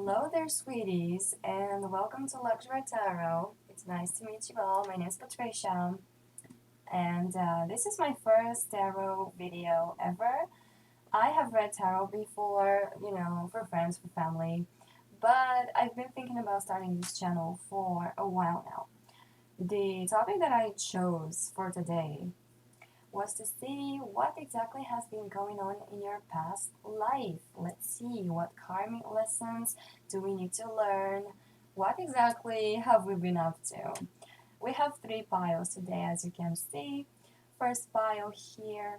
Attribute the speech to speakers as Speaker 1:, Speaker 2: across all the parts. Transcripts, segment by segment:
Speaker 1: Hello there, sweeties, and welcome to Luxury Tarot. It's nice to meet you all. My name is Patricia, and this is my first tarot video ever. I have read tarot before, for friends, for family, but I've been thinking about starting this channel for a while now. The topic that I chose for today was to see what exactly has been going on in your past life. Let's see what karmic lessons do we need to learn. What exactly have we been up to? We have three piles today, as you can see. First pile here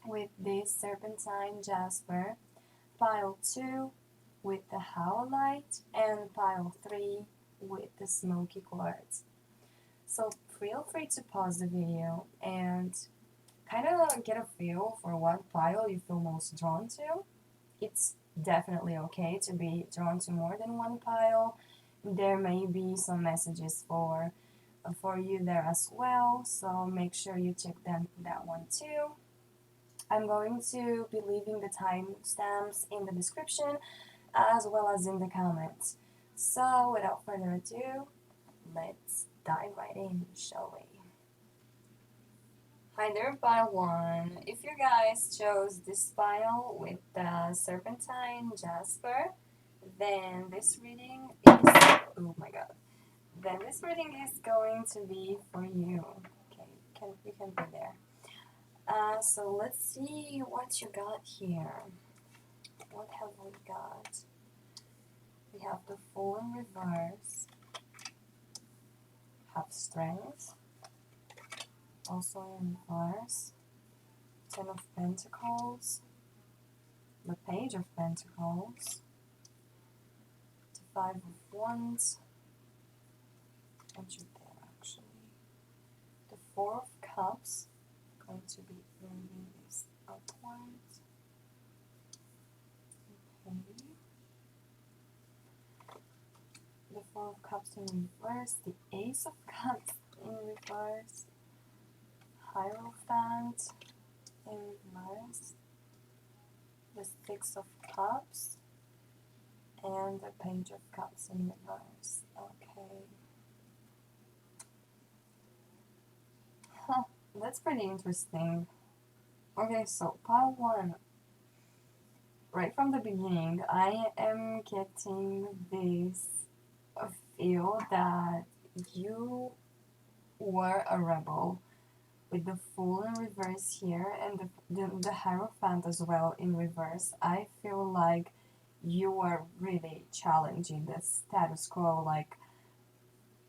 Speaker 1: with the serpentine jasper, pile 2 with the howlite, and pile 3 with the smoky quartz. So feel free to pause the video and kind of get a feel for what pile you feel most drawn to. It's definitely okay to be drawn to more than one pile. There may be some messages for you there as well, so make sure you check that one too. I'm going to be leaving the timestamps in the description as well as in the comments. So without further ado, let's dive right in, shall we? Hi there, pile 1. If you guys chose this pile with the serpentine jasper, then this reading is, oh my god, then this reading is going to be for you. Okay, you can be there. So let's see what you got here. What have we got? We have the Fool in reverse, have Strength, also in reverse, Ten of Pentacles, the Page of Pentacles, the Five of Wands, and you there actually, the Four of Cups, going to be moving this upwards, okay, the Four of Cups in reverse, the Ace of Cups in reverse, Hierophant in reverse, the Six of Cups, and the Page of Cups in reverse. Okay. Huh, that's pretty interesting. Okay, so pile 1. Right from the beginning, I am getting this feel that you were a rebel with the Fool in reverse here and the Hierophant as well in reverse. I feel like you are really challenging the status quo, like,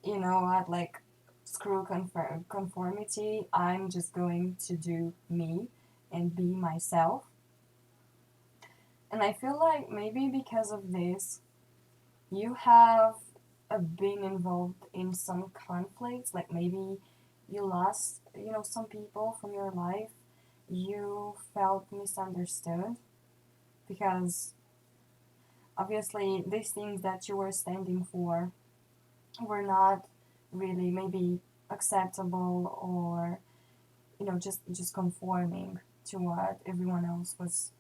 Speaker 1: you know what, like, screw conformity, I'm just going to do me and be myself. And I feel like maybe because of this, you have been involved in some conflicts, like maybe you lost, some people from your life, you felt misunderstood because obviously these things that you were standing for were not really maybe acceptable, or just conforming to what everyone else was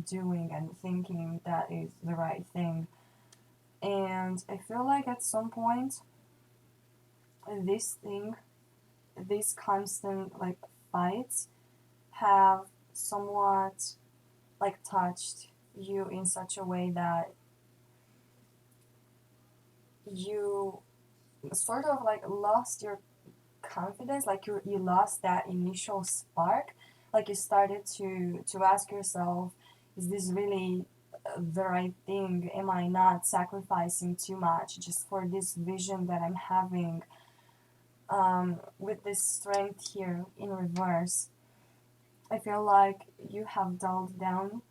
Speaker 1: doing and thinking that is the right thing. And I feel like at some point these constant like fights have somewhat like touched you in such a way that you sort of like lost your confidence, like you lost that initial spark, like you started to ask yourself, is this really the right thing? Am I not sacrificing too much just for this vision that I'm having? With this Strength here in reverse, I feel like you have dulled down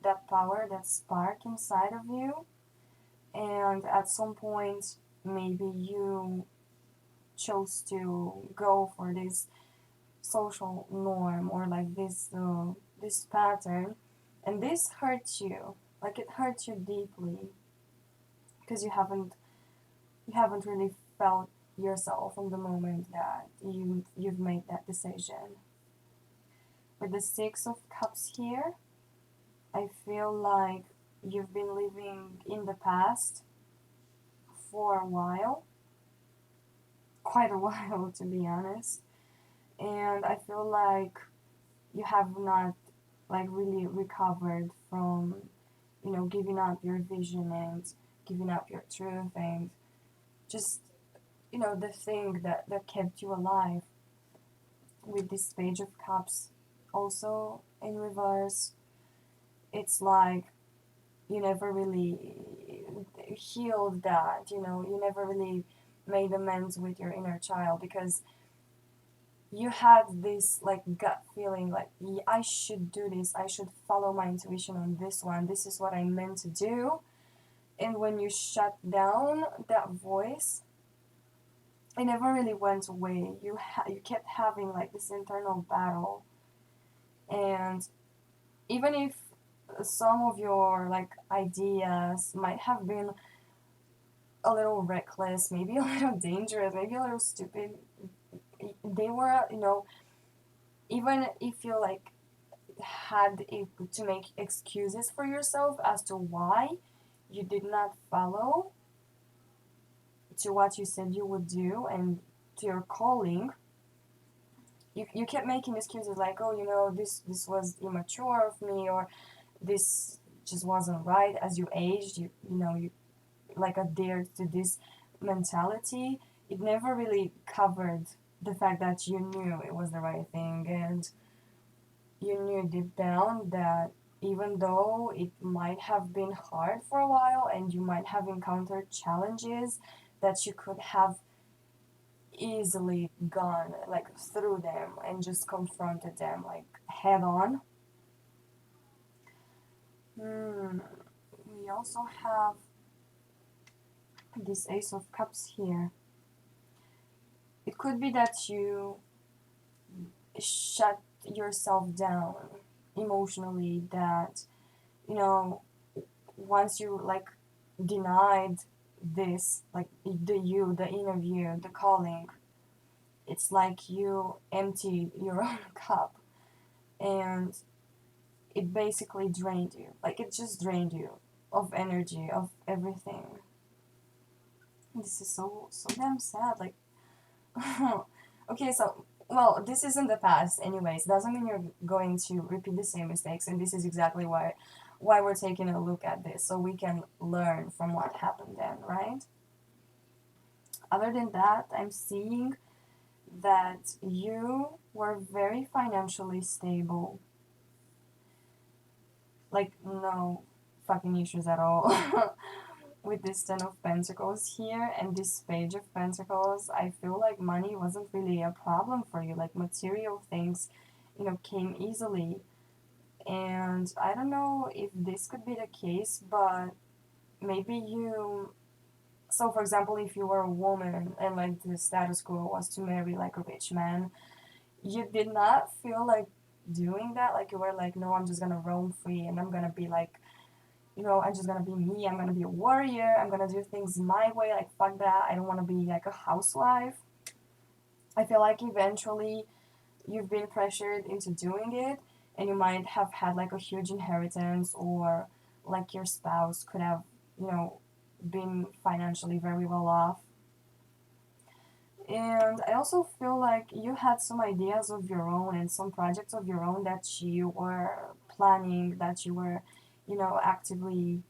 Speaker 1: that power, that spark inside of you, and at some point maybe you chose to go for this social norm, or like this pattern, and this hurts you, like it hurts you deeply because you haven't really felt yourself from the moment that you've made that decision. With the Six of Cups here, I feel like you've been living in the past for a while, quite a while to be honest, and I feel like you have not like really recovered from, you know, giving up your vision and giving up your truth and just, you know, the thing that kept you alive. With this Page of Cups also in reverse, it's like you never really healed that, you know, you never really made amends with your inner child because you had this like gut feeling like, I should do this, I should follow my intuition on this one, this is what I'm meant to do. And when you shut down that voice, it never really went away. You kept having like this internal battle, and even if some of your like ideas might have been a little reckless, maybe a little dangerous, maybe a little stupid, they were, you know, even if you like had to make excuses for yourself as to why you did not follow to what you said you would do and to your calling, you kept making excuses like, oh, you know, this was immature of me, or this just wasn't right. As you aged, you know, you like adhered to this mentality. It never really covered the fact that you knew it was the right thing, and you knew deep down that even though it might have been hard for a while and you might have encountered challenges, that you could have easily gone like through them and just confronted them like head on. We also have this Ace of Cups here. It could be that you shut yourself down emotionally, that, you know, once you like denied this, like the inner you, the calling, it's like you emptied your own cup, and it basically drained you. Like it just drained you of energy, of everything. This is so damn sad. Like, okay, so well, this is in the past, anyways. Doesn't mean you're going to repeat the same mistakes, and this is exactly why we're taking a look at this, so we can learn from what happened then, right? Other than that, I'm seeing that you were very financially stable. Like, no fucking issues at all. With this Ten of Pentacles here and this Page of Pentacles, I feel like money wasn't really a problem for you. Like, material things, you know, came easily. And I don't know if this could be the case, but maybe you. So, for example, if you were a woman and like the status quo was to marry like a rich man, you did not feel like doing that. Like, you were like, no, I'm just gonna roam free and I'm gonna be like, you know, I'm just gonna be me. I'm gonna be a warrior. I'm gonna do things my way. Like, fuck that. I don't wanna be like a housewife. I feel like eventually you've been pressured into doing it, and you might have had like a huge inheritance, or like your spouse could have, you know, been financially very well off. And I also feel like you had some ideas of your own and some projects of your own that you were planning, that you were, you know, actively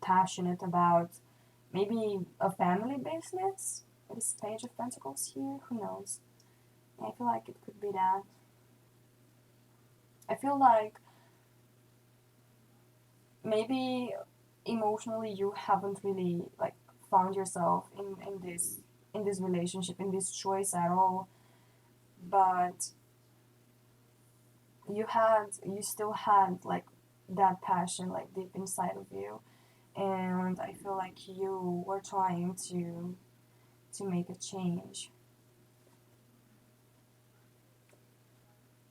Speaker 1: passionate about. Maybe a family business? This Page of Pentacles here? Who knows? I feel like it could be that. I feel like maybe emotionally you haven't really like found yourself in this relationship, in this choice at all, but you still had like that passion like deep inside of you, and I feel like you were trying to make a change.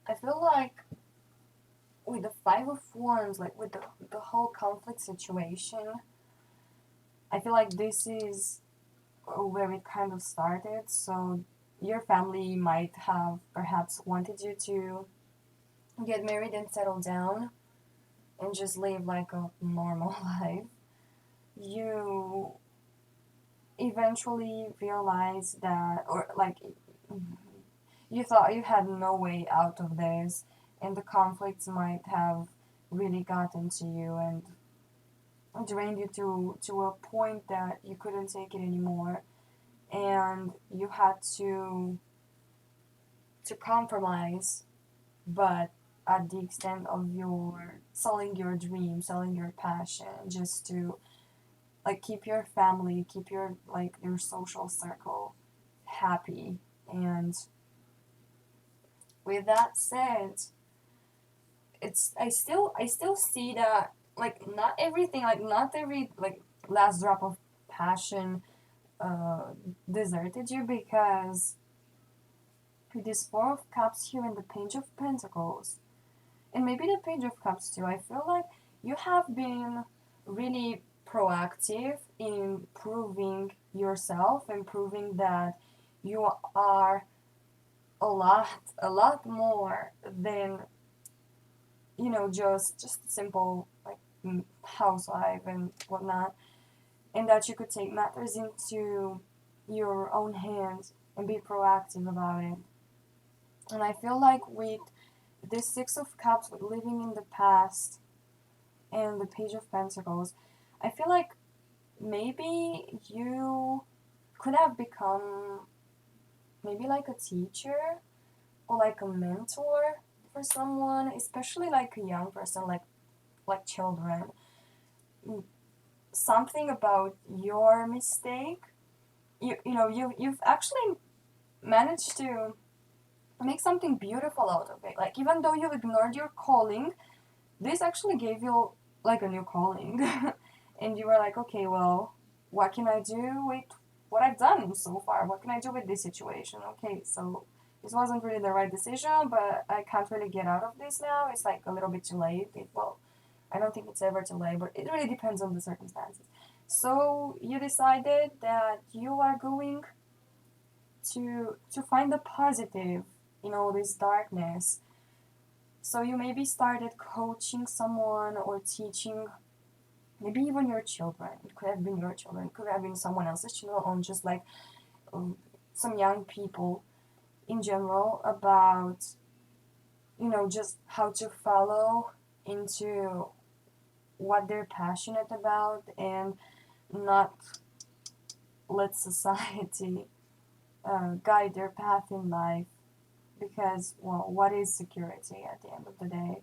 Speaker 1: I feel like with the Five of Wands, like with the whole conflict situation, I feel like this is where it kind of started. So your family might have perhaps wanted you to get married and settle down, and just live like a normal life, you eventually realize that, or like, you thought you had no way out of this, and the conflicts might have really gotten to you and drained you to a point that you couldn't take it anymore, and you had to compromise, but at the extent of your selling your dream, selling your passion, just to like keep your family, keep your like your social circle happy. And with that said, it's I still see that like not everything, like not every like last drop of passion uh deserted you, because with this Four of Cups here and the Page of Pentacles, and maybe the Page of Cups too, I feel like you have been really proactive in proving yourself and proving that you are a lot more than, just simple like housewife and whatnot, and that you could take matters into your own hands and be proactive about it. And I feel like with this Six of Cups, with living in the past, and the Page of Pentacles, I feel like maybe you could have become maybe like a teacher or like a mentor for someone, especially like a young person, like children. Something about your mistake, you've actually managed to make something beautiful out of it. Like even though you ignored your calling, this actually gave you like a new calling. And you were like, okay, well, what can I do with what I've done so far? What can I do with this situation? Okay, so this wasn't really the right decision, but I can't really get out of this now. It's like a little bit too late. Well, I don't think it's ever too late, but it really depends on the circumstances. So you decided that you are going to find the positive in all this darkness. So you maybe started coaching someone or teaching, maybe even your children. It could have been your children, it could have been someone else's children, or just like some young people in general, about, just how to follow into what they're passionate about, and not let society guide their path in life. Because, well, what is security at the end of the day?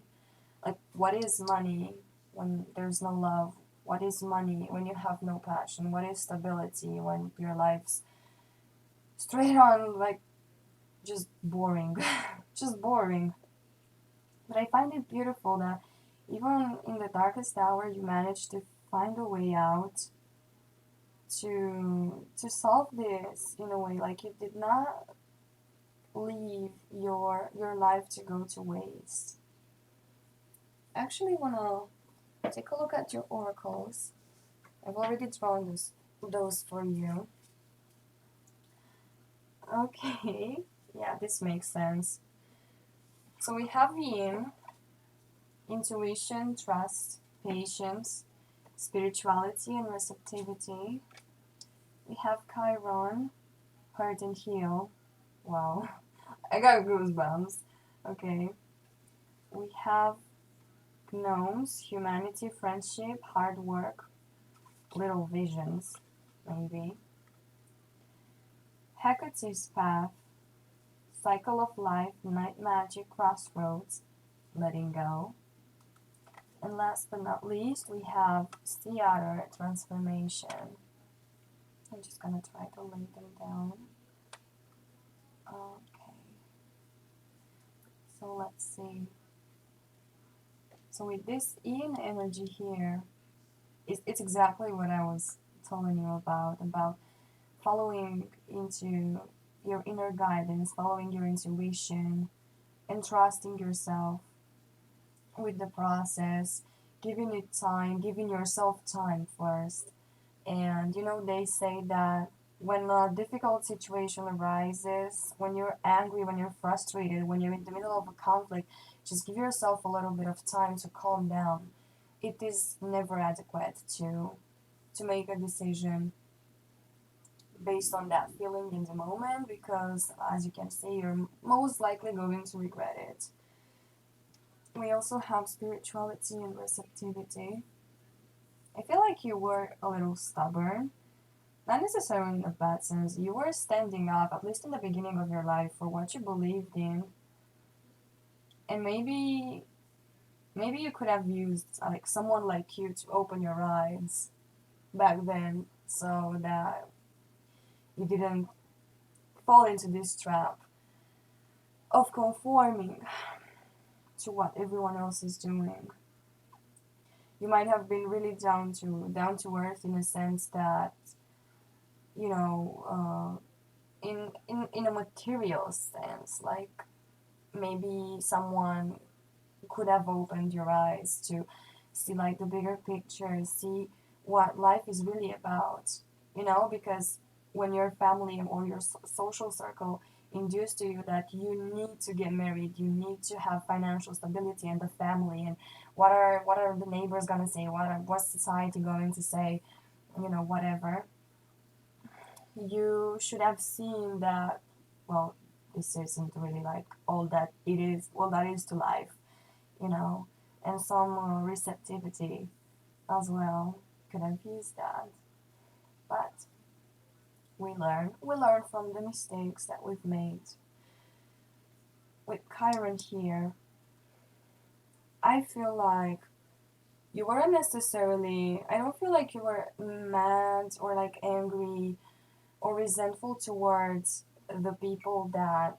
Speaker 1: Like, what is money when there's no love? What is money when you have no passion? What is stability when your life's straight on, like, just boring? Just boring. But I find it beautiful that even in the darkest hour, you managed to find a way out to solve this in a way. Like, you did not leave your life to go to waste. I actually wanna take a look at your oracles. I've already drawn those for you. Okay, yeah, this makes sense. So we have Yin, intuition, trust, patience, spirituality, and receptivity. We have Chiron, hurt and heal. Wow, I got goosebumps. Okay, we have Gnomes, humanity, friendship, hard work, little visions, maybe. Hecate's path, cycle of life, night magic, crossroads, letting go. And last but not least, we have theater, transformation. I'm just gonna try to lay them down. Okay. So let's see. So with this Yin energy here, it's exactly what I was telling you about following into your inner guidance, following your intuition, and trusting yourself with the process, giving it time, giving yourself time first. And they say that when a difficult situation arises, when you're angry, when you're frustrated, when you're in the middle of a conflict, just give yourself a little bit of time to calm down. it is never adequate to make a decision based on that feeling in the moment, because as you can see, you're most likely going to regret it. We also have spirituality and receptivity. I feel like you were a little stubborn, not necessarily in a bad sense. You were standing up, at least in the beginning of your life, for what you believed in, and maybe you could have used like someone like you to open your eyes back then, so that you didn't fall into this trap of conforming to what everyone else is doing. You might have been really down to earth in a sense that, you know, in a material sense, like maybe someone could have opened your eyes to see like the bigger picture, see what life is really about, because when your family or your social circle induced to you that you need to get married, you need to have financial stability and the family, and what are the neighbors gonna say, what's society going to say, whatever, you should have seen that, well, this isn't really like all that is to life, you know, and some receptivity as well. Could have used that, but we learn from the mistakes that we've made. With Chiron here, I feel like you weren't necessarily, I don't feel like you were mad or like angry or resentful towards the people that,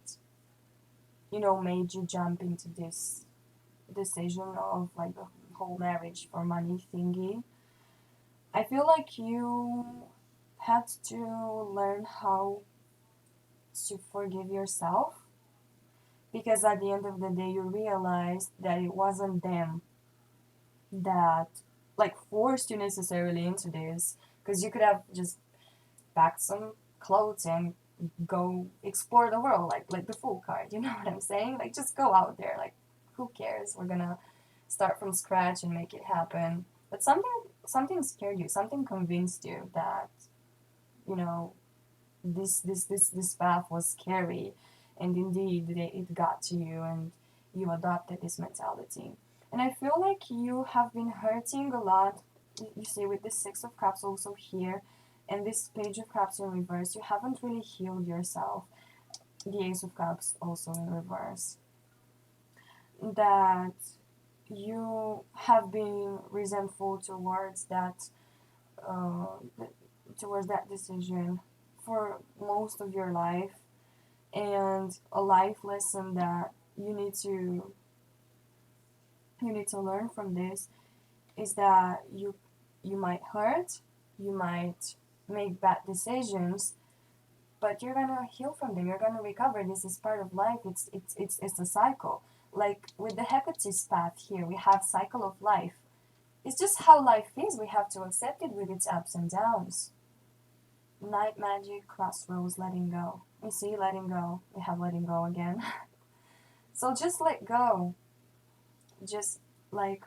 Speaker 1: made you jump into this decision of like the whole marriage for money thingy. I feel like you had to learn how to forgive yourself, because at the end of the day you realized that it wasn't them that like forced you necessarily into this, because you could have just packed some clothes and go explore the world, like the full card, you know what I'm saying? Like, just go out there, like, who cares, we're gonna start from scratch and make it happen. But something scared you, something convinced you that, you know this path was scary, and indeed it got to you, and you adopted this mentality. And I feel like you have been hurting a lot. You see, with this Six of Cups also here, and this Page of Cups in reverse, you haven't really healed yourself. The Ace of Cups also in reverse. That you have been resentful uh, towards that decision for most of your life, and a life lesson that you need to learn from this is that you might hurt, you might make bad decisions, but you're gonna heal from them. You're gonna recover. This is part of life. It's a cycle. Like with the Hephaestus path here, we have cycle of life. It's just how life is. We have to accept it with its ups and downs. Night magic, crossroads, letting go. You see, letting go. We have letting go again. So just let go. Just like,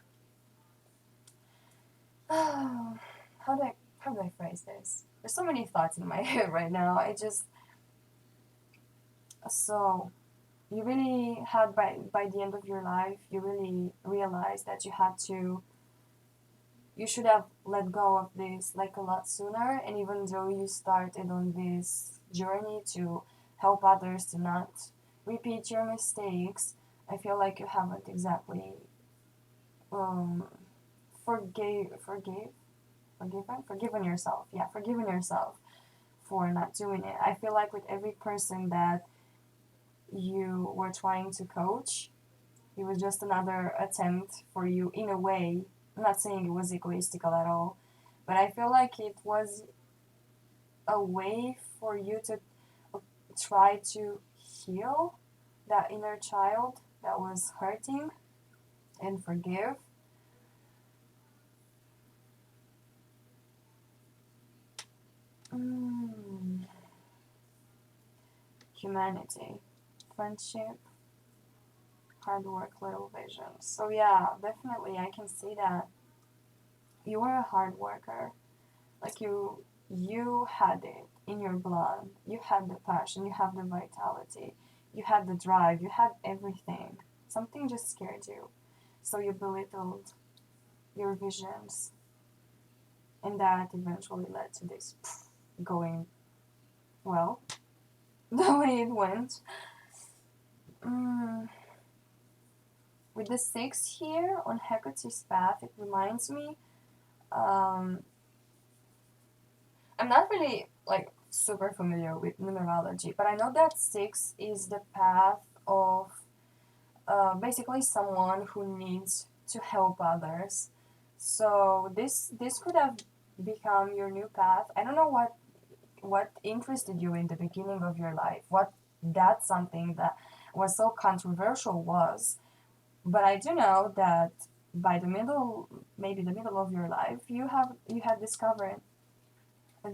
Speaker 1: how do I phrase this? There's so many thoughts in my head right now. So you really had, by the end of your life, you really realized that you should have let go of this like a lot sooner. And even though you started on this journey to help others to not repeat your mistakes, I feel like you haven't exactly um forgiven yourself. Yeah, forgiven yourself for not doing it. I feel like with every person that you were trying to coach, it was just another attempt for you, in a way. I'm not saying it was egoistical at all, but I feel like it was a way for you to try to heal that inner child that was hurting and forgive. Mm. Humanity, friendship, hard work, little vision. So yeah, definitely I can see that. you were a hard worker. Like you had it in your blood. You had the passion, you had the vitality, you had the drive, you had everything. Something just scared you. So you belittled your visions, and that eventually led to this going well the way it went. Mm. With the 6 here on Hecate's path, it reminds me. Um, I'm not really like super familiar with numerology, but I know that 6 is the path of basically someone who needs to help others. So this could have become your new path. I don't know what interested you in the beginning of your life. What that something that was so controversial was, but I do know that by the middle, maybe the middle of your life, you had discovered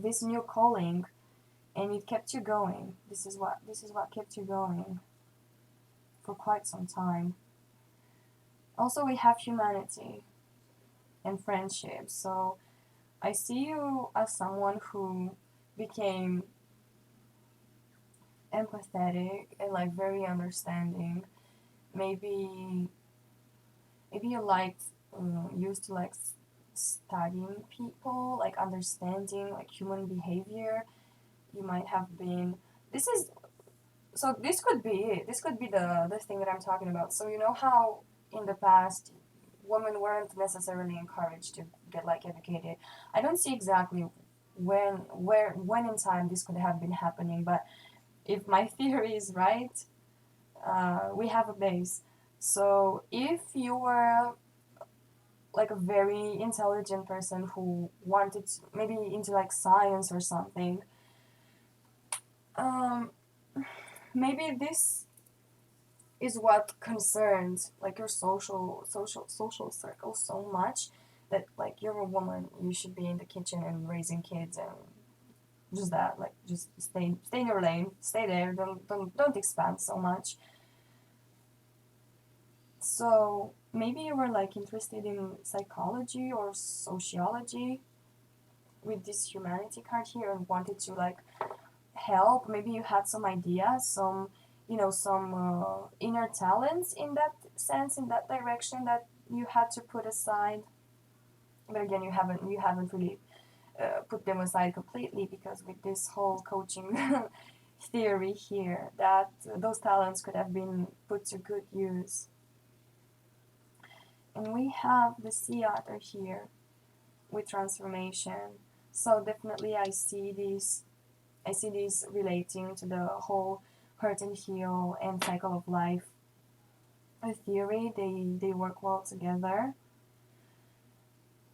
Speaker 1: this new calling, and it kept you going. This is what kept you going for quite some time. Also, we have humanity and friendship. So I see you as someone who became empathetic and like very understanding. Maybe maybe you liked used to like studying people, like understanding like human behavior. You might have been. This is so. This could be it. This could be the thing that I'm talking about. So you know how in the past women weren't necessarily encouraged to get like educated. I don't see exactly when in time this could have been happening, but if my theory is right, we have a base. So if you were like a very intelligent person who wanted maybe into like science or something, um, maybe this is what concerns like your social circle so much that like you're a woman, you should be in the kitchen and raising kids and just that, like just stay in your lane, stay there, don't expand so much. So maybe you were like interested in psychology or sociology with this humanity card here and wanted to like help. Maybe you had some ideas, some some inner talents in that sense, in that direction that you had to put aside. But again, you haven't really put them aside completely, because with this whole coaching theory here, that those talents could have been put to good use. And we have the sea otter here with transformation. So definitely I see this relating to the whole hurt and heal and cycle of life theory. They work well together,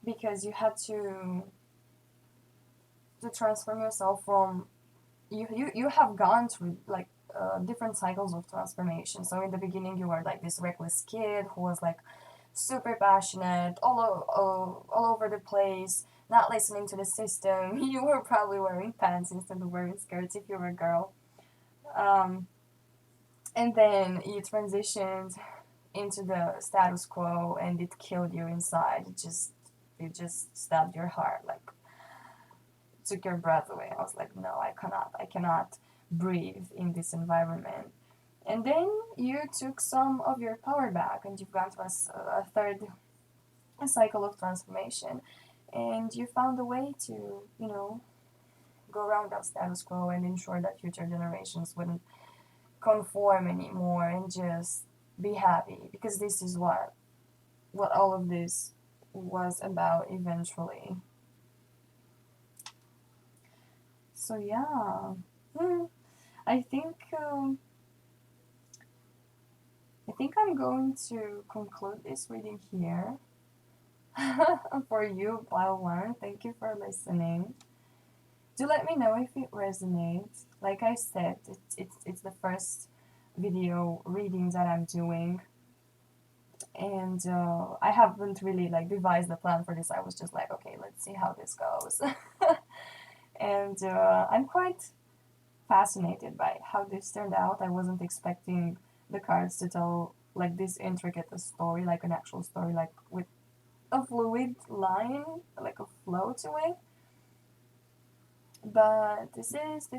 Speaker 1: because you had to transform yourself from you have gone through like different cycles of transformation. So in the beginning you were like this reckless kid who was like super passionate, all over the place, not listening to the system. You were probably wearing pants instead of wearing skirts if you were a girl. Um, and then you transitioned into the status quo, and it killed you inside. It just stabbed your heart, like took your breath away. I was like, no, I cannot breathe in this environment. And then you took some of your power back, and you've gone to a third cycle of transformation, and you found a way to, go around that status quo and ensure that future generations wouldn't conform anymore and just be happy, because this is what all of this was about eventually. So yeah, hmm, I think I think I'm going to conclude this reading here. For you, pile one. Thank you for listening. Do let me know if it resonates. Like I said, it's the first video reading that I'm doing, and I haven't really like devised a plan for this. I was just like, okay, let's see how this goes. And I'm quite fascinated by how this turned out. I wasn't expecting the cards to tell like this intricate a story, like an actual story, like with a fluid line, like a flow to it. But this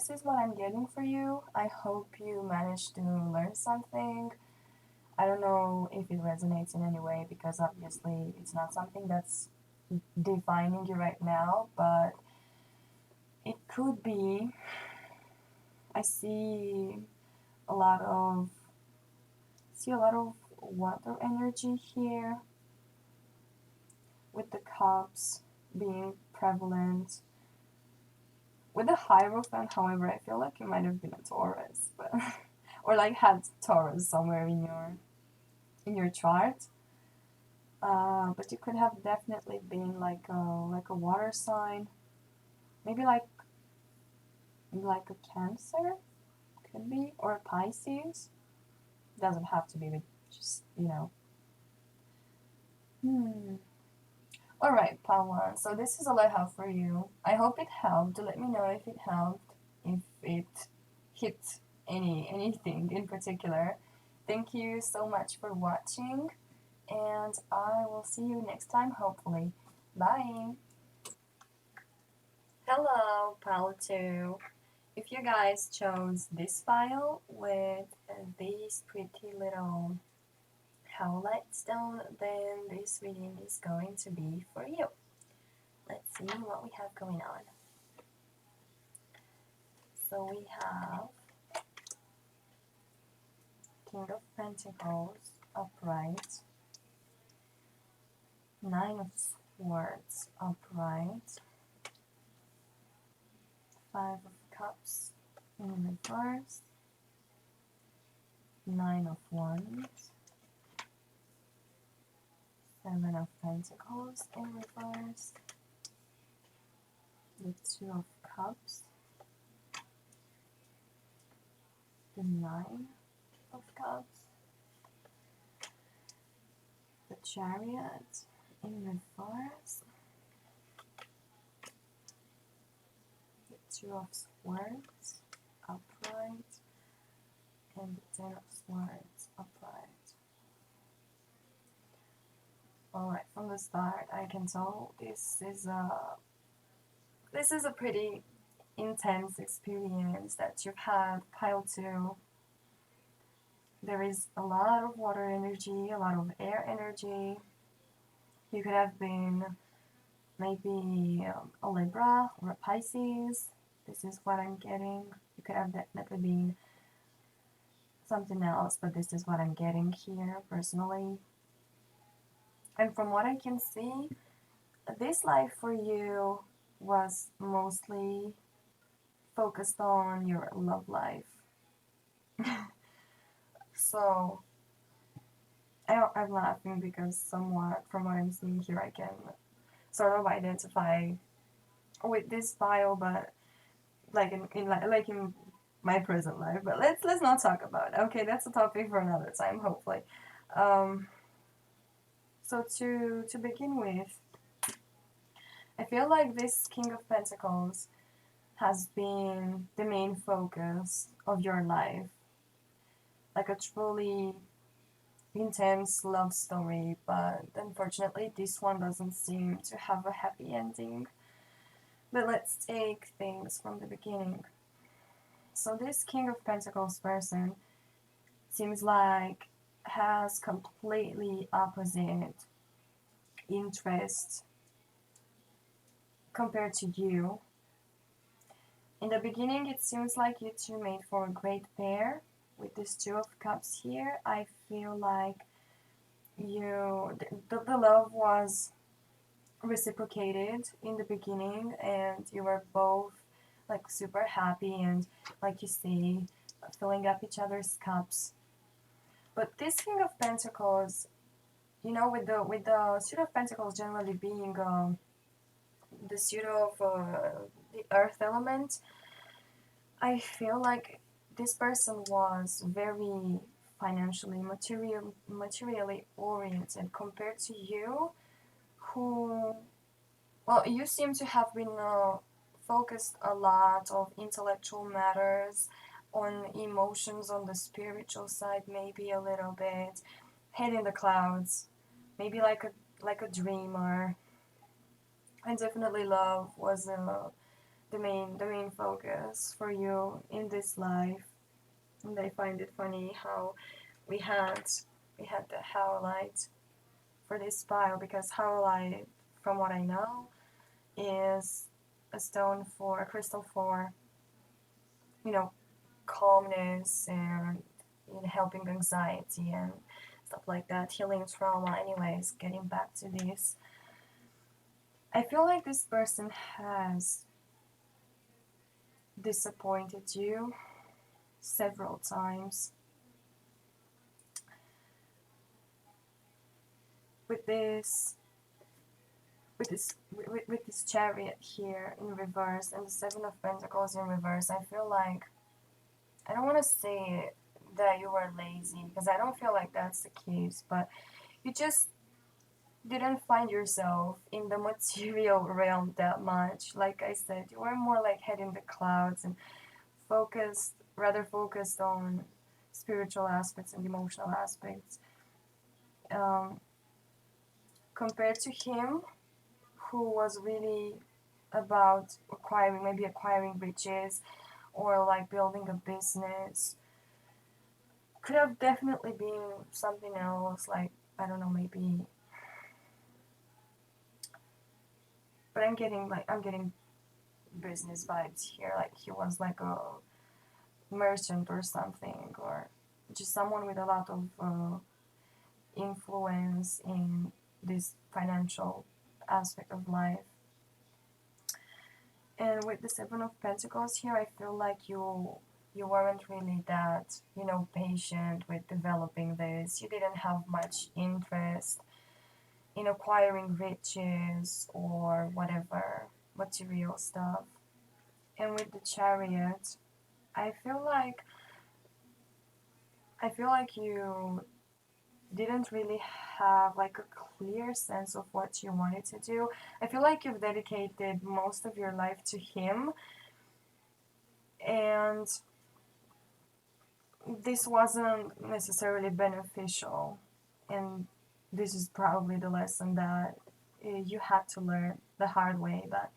Speaker 1: is what I'm getting for you. I hope you managed to learn something. I don't know if it resonates in any way, because obviously it's not something that's defining you right now, but it could be. I a lot of see a lot of water energy here, with the cups being prevalent. With the Hierophant, however, I feel like you might have been a Taurus, but or like had Taurus somewhere in your chart. But you could have definitely been like a water sign, maybe like a Cancer, could be, or a Pisces. Doesn't have to be, but just Hmm. All right, Pawan. So this is all I have for you. I hope it helped. Let me know if it helped, if it hit anything in particular. Thank you so much for watching, and I will see you next time, hopefully. Bye. Hello, pile 2. If you guys chose this file with these pretty little howlite stone, then this reading is going to be for you. Let's see what we have going on. So we have King of Pentacles upright, Nine of Swords upright, Five of Cups in reverse, Nine of Wands, Seven of Pentacles in reverse, the Two of Cups, the Nine of Cups, the Chariot in reverse, the Two of Swords upright, and the Ten of Swords upright. Alright, from the start I can tell this is a pretty intense experience that you've had, pile 2. There is a lot of water energy, a lot of air energy. You could have been maybe a Libra or a Pisces. This is what I'm getting. You could have definitely been something else, but this is what I'm getting here personally. And from what I can see, this life for you was mostly focused on your love life. So I'm laughing because somewhat from what I'm seeing here, I can sort of identify with this file, but like in my present life. But let's not talk about it. Okay, that's a topic for another time, hopefully. So to begin with, I feel like this King of Pentacles has been the main focus of your life, like a truly intense love story, but unfortunately this one doesn't seem to have a happy ending. But let's take things from the beginning. So this King of Pentacles person seems like has completely opposite interests compared to you. In the beginning it seems like you two made for a great pair. With this Two of Cups here, I feel like the love was reciprocated in the beginning, and you were both like super happy and, like you say, filling up each other's cups. But this King of Pentacles, with the Suit of Pentacles generally being the suit of the earth element, I feel like this person was very financially, materially oriented compared to you, who, well, you seem to have been focused a lot of intellectual matters, on emotions, on the spiritual side, maybe a little bit, head in the clouds, maybe like like a dreamer, and definitely love was the main focus for you in this life. And I find it funny how we had we had the howlite for this pile, because howlite, from what I know, is a stone for a crystal for, you know, calmness and, you know, helping anxiety and stuff like that, healing trauma. Anyways, getting back to this, I feel like this person has disappointed you several times with this with this chariot here in reverse and the seven of pentacles in reverse. I feel like, I don't want to say that you were lazy, because I don't feel like that's the case, but you just didn't find yourself in the material realm that much. Like I said, you were more like head in the clouds and rather focused on spiritual aspects and emotional aspects, um, compared to him, who was really about acquiring riches, or like building a business. Could have definitely been something else, like, I don't know, maybe. But I'm getting business vibes here, like he was like a merchant or something, or just someone with a lot of influence in this financial aspect of life. And with the Seven of Pentacles here, I feel like you weren't really that, you know, patient with developing this. You didn't have much interest in acquiring riches or whatever material stuff. And with the Chariot, I feel like you didn't really have like a clear sense of what you wanted to do. I feel like you've dedicated most of your life to him, and this wasn't necessarily beneficial. And this is probably the lesson that you had to learn the hard way, but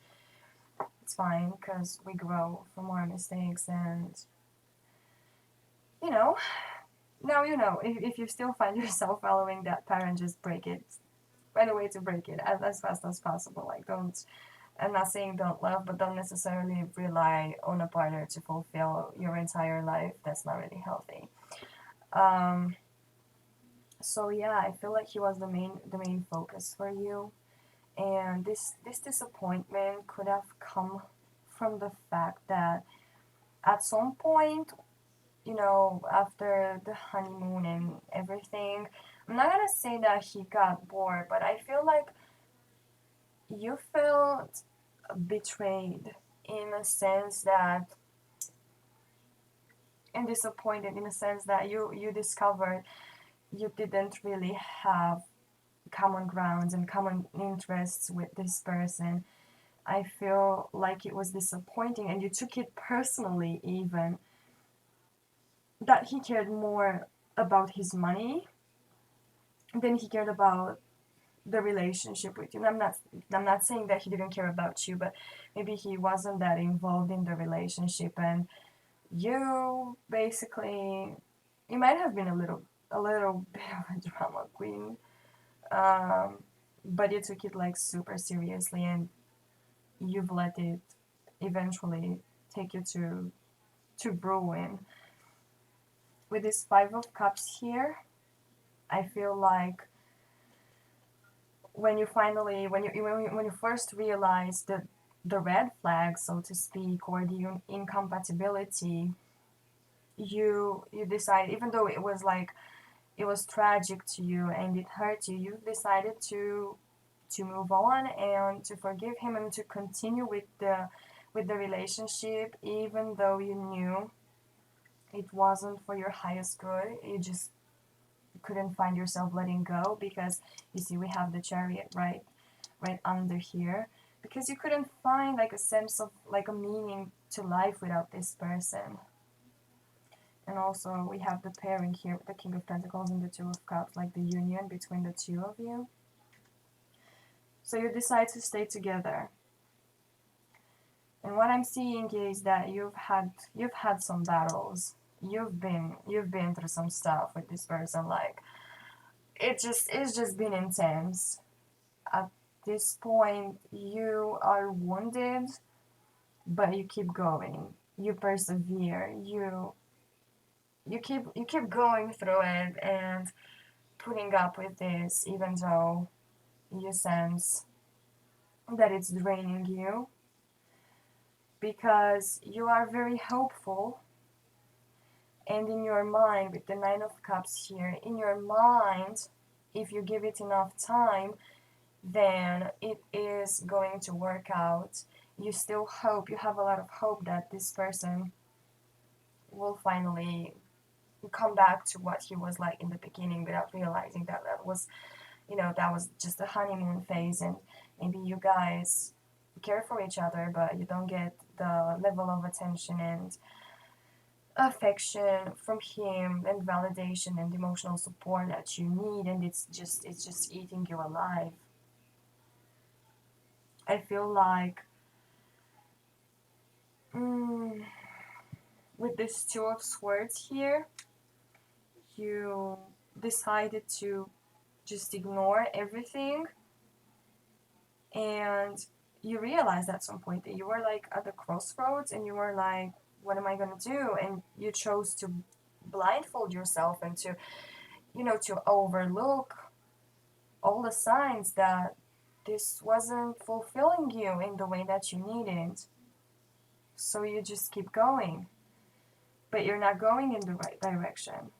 Speaker 1: it's fine, because we grow from our mistakes. And, you know, now you know, if you still find yourself following that pattern, just break it. Find a way to break it as fast as possible. Like, don't, I'm not saying don't love, but don't necessarily rely on a partner to fulfill your entire life. That's not really healthy. Um, so yeah, I feel like he was the main focus for you, and this disappointment could have come from the fact that at some point, you know, after the honeymoon and everything, I'm not gonna say that he got bored, but I feel like you felt betrayed, in a sense that, and disappointed in a sense that you discovered you didn't really have common grounds and common interests with this person. I feel like it was disappointing, and you took it personally, even that he cared more about his money than he cared about the relationship with you. And I'm not saying that he didn't care about you, but maybe he wasn't that involved in the relationship, and you basically, you might have been a little bit of a drama queen, um, but you took it like super seriously, and you've let it eventually take you to ruin. With this Five of Cups here, I feel like when you first realize the red flag, so to speak, or the incompatibility, you decide, even though it was tragic to you and it hurt you, you decided to move on and to forgive him and to continue with the relationship, even though you knew it wasn't for your highest good. You just couldn't find yourself letting go, because you see we have the Chariot right under here, because you couldn't find like a sense of like a meaning to life without this person. And also we have the pairing here with the King of Pentacles and the Two of Cups, like the union between the two of you. So you decide to stay together. And what I'm seeing is that you've had some battles. You've been through some stuff with this person. Like it's just been intense. At this point, you are wounded, but you keep going. You persevere. You keep going through it and putting up with this, even though you sense that it's draining you, because you are very hopeful. And in your mind, with the Nine of Cups here, in your mind, if you give it enough time, then it is going to work out. You still hope, you have a lot of hope that this person will finally come back to what he was like in the beginning, without realizing that that was just a honeymoon phase, and maybe you guys care for each other, but you don't get the level of attention and affection from him, and validation and emotional support that you need, and it's just eating you alive. I feel like, mm, with this Two of Swords here, you decided to just ignore everything, and you realized at some point that you were like at the crossroads, and you were like, what am I gonna do? And you chose to blindfold yourself, and to overlook all the signs that this wasn't fulfilling you in the way that you needed. So you just keep going, but you're not going in the right direction.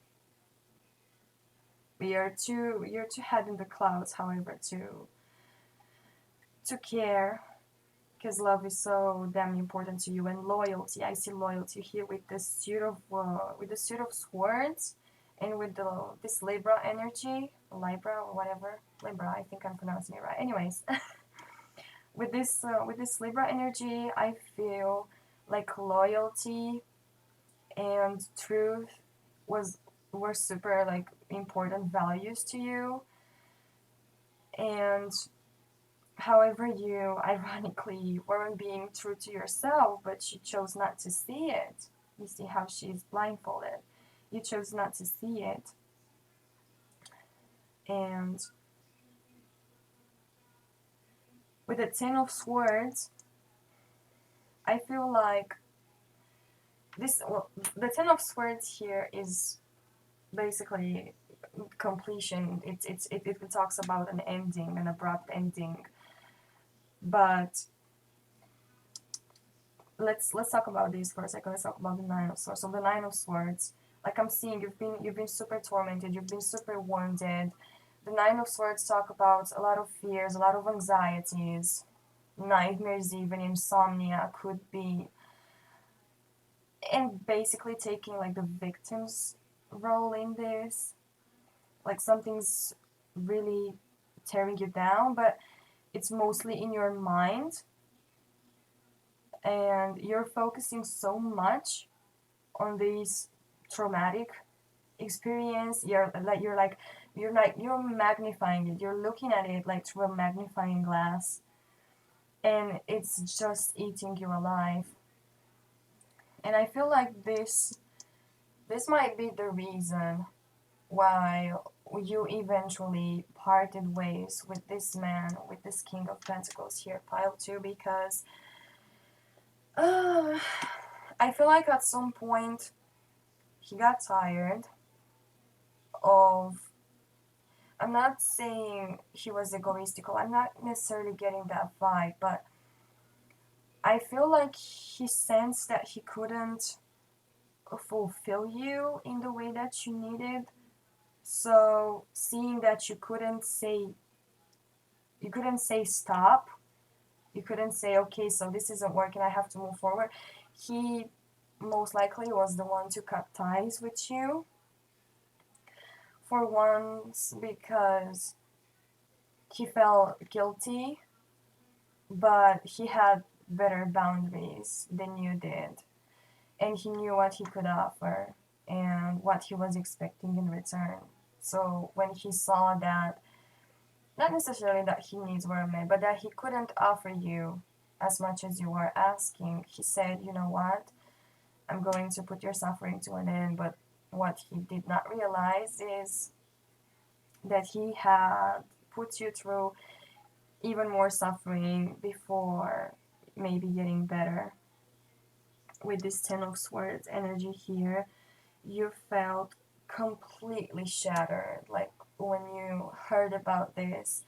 Speaker 1: You're too head in the clouds, however, to care, because love is so damn important to you, and loyalty. I see loyalty here with the suit of swords, and with this Libra energy, Libra or whatever, Libra. I think I'm pronouncing it right. Anyways, with this Libra energy, I feel like loyalty and truth was were super like important values to you, and however, you ironically weren't being true to yourself, but you chose not to see it. You see how she's blindfolded. You chose not to see it. And with the Ten of Swords, I feel like the Ten of Swords here is basically completion. It talks about an ending, an abrupt ending. But let's talk about this for a second. Let's talk about the Nine of Swords. So the Nine of Swords, like I'm seeing, you've been super tormented, you've been super wounded. The Nine of Swords talk about a lot of fears, a lot of anxieties, nightmares, even insomnia could be, and basically taking like the victim's role in this. Like something's really tearing you down, but it's mostly in your mind, and you're focusing so much on this traumatic experience. You're magnifying it, you're looking at it like through a magnifying glass, and it's just eating you alive. And I feel like this might be the reason why you eventually parted ways with this man, with this King of Pentacles here, pile 2, because I feel like at some point he got tired of. I'm not saying he was egoistical, I'm not necessarily getting that vibe, but I feel like he sensed that he couldn't fulfill you in the way that you needed. So seeing that you couldn't say stop, you couldn't say, okay, so this isn't working, I have to move forward, he most likely was the one to cut ties with you. For once, because he felt guilty, but he had better boundaries than you did, and he knew what he could offer and what he was expecting in return. So when he saw that, not necessarily that his needs were met, but that he couldn't offer you as much as you were asking. He said, you know what, I'm going to put your suffering to an end. But what he did not realize is that he had put you through even more suffering before maybe getting better. With this Ten of Swords energy here, you felt completely shattered. Like when you heard about this,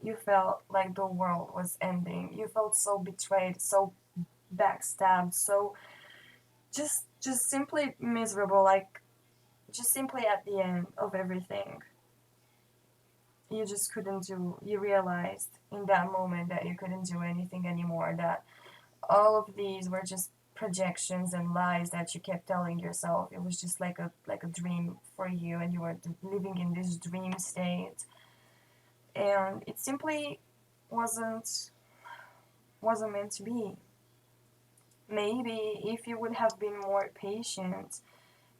Speaker 1: you felt like the world was ending. You felt so betrayed, so backstabbed, so just simply miserable, like just simply at the end of everything. You just couldn't do, you realized in that moment that you couldn't do anything anymore, that all of these were just projections and lies that you kept telling yourself. It was just like a dream for you, and you were living in this dream state, and it simply wasn't meant to be. Maybe if you would have been more patient,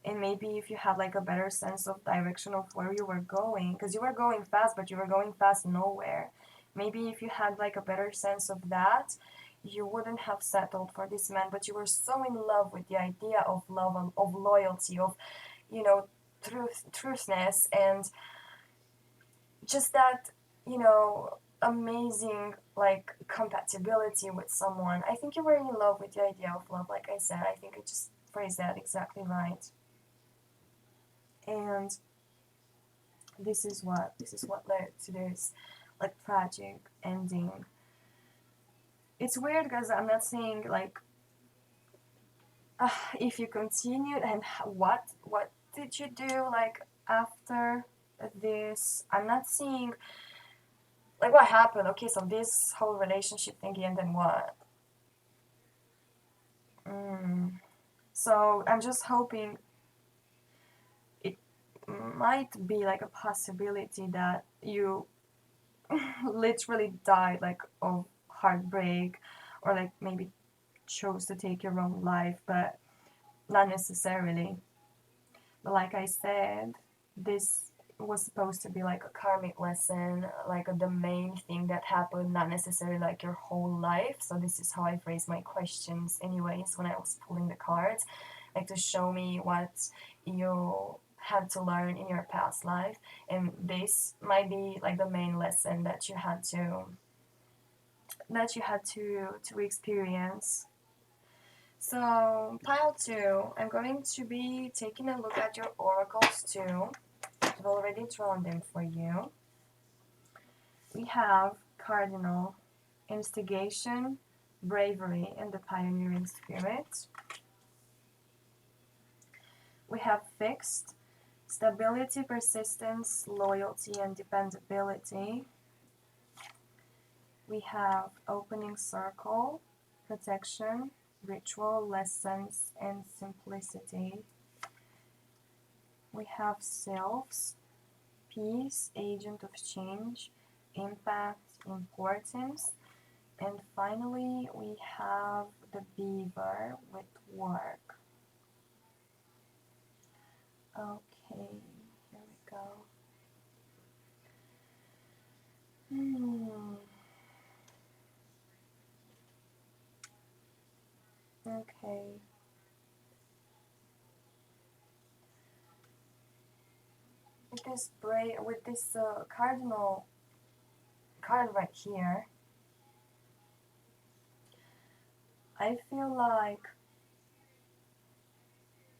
Speaker 1: and maybe if you had like a better sense of direction of where you were going, because you were going fast, but you were going fast nowhere. Maybe if you had like a better sense of that, you wouldn't have settled for this man. But you were so in love with the idea of love, of loyalty, of, you know, truthness, and just that, you know, amazing like compatibility with someone. I think you were in love with the idea of love. Like I said, I think I just phrased that exactly right. And this is what led to this like tragic ending. It's weird because I'm not saying like if you continued, and what did you do like after this. I'm not seeing like what happened. Okay, so this whole relationship thingy, and then what? So I'm just hoping it might be like a possibility that you literally died like of heartbreak, or like maybe chose to take your own life, but not necessarily. But like I said, this was supposed to be like a karmic lesson, like the main thing that happened, not necessarily like your whole life. So this is how I phrased my questions anyways when I was pulling the cards, like to show me what you had to learn in your past life, and this might be like the main lesson that you had to experience. So pile 2, I'm going to be taking a look at your oracles too. I've already drawn them for you. We have Cardinal, Instigation, Bravery, and the Pioneering Spirit. We have Fixed, Stability, Persistence, Loyalty, and Dependability. We have Opening Circle, Protection, Ritual, Lessons, and Simplicity. We have Selves, Peace, Agent of Change, Impact, Importance. And finally, we have the Beaver with Work. Okay, here we go. Okay. With this cardinal card right here, I feel like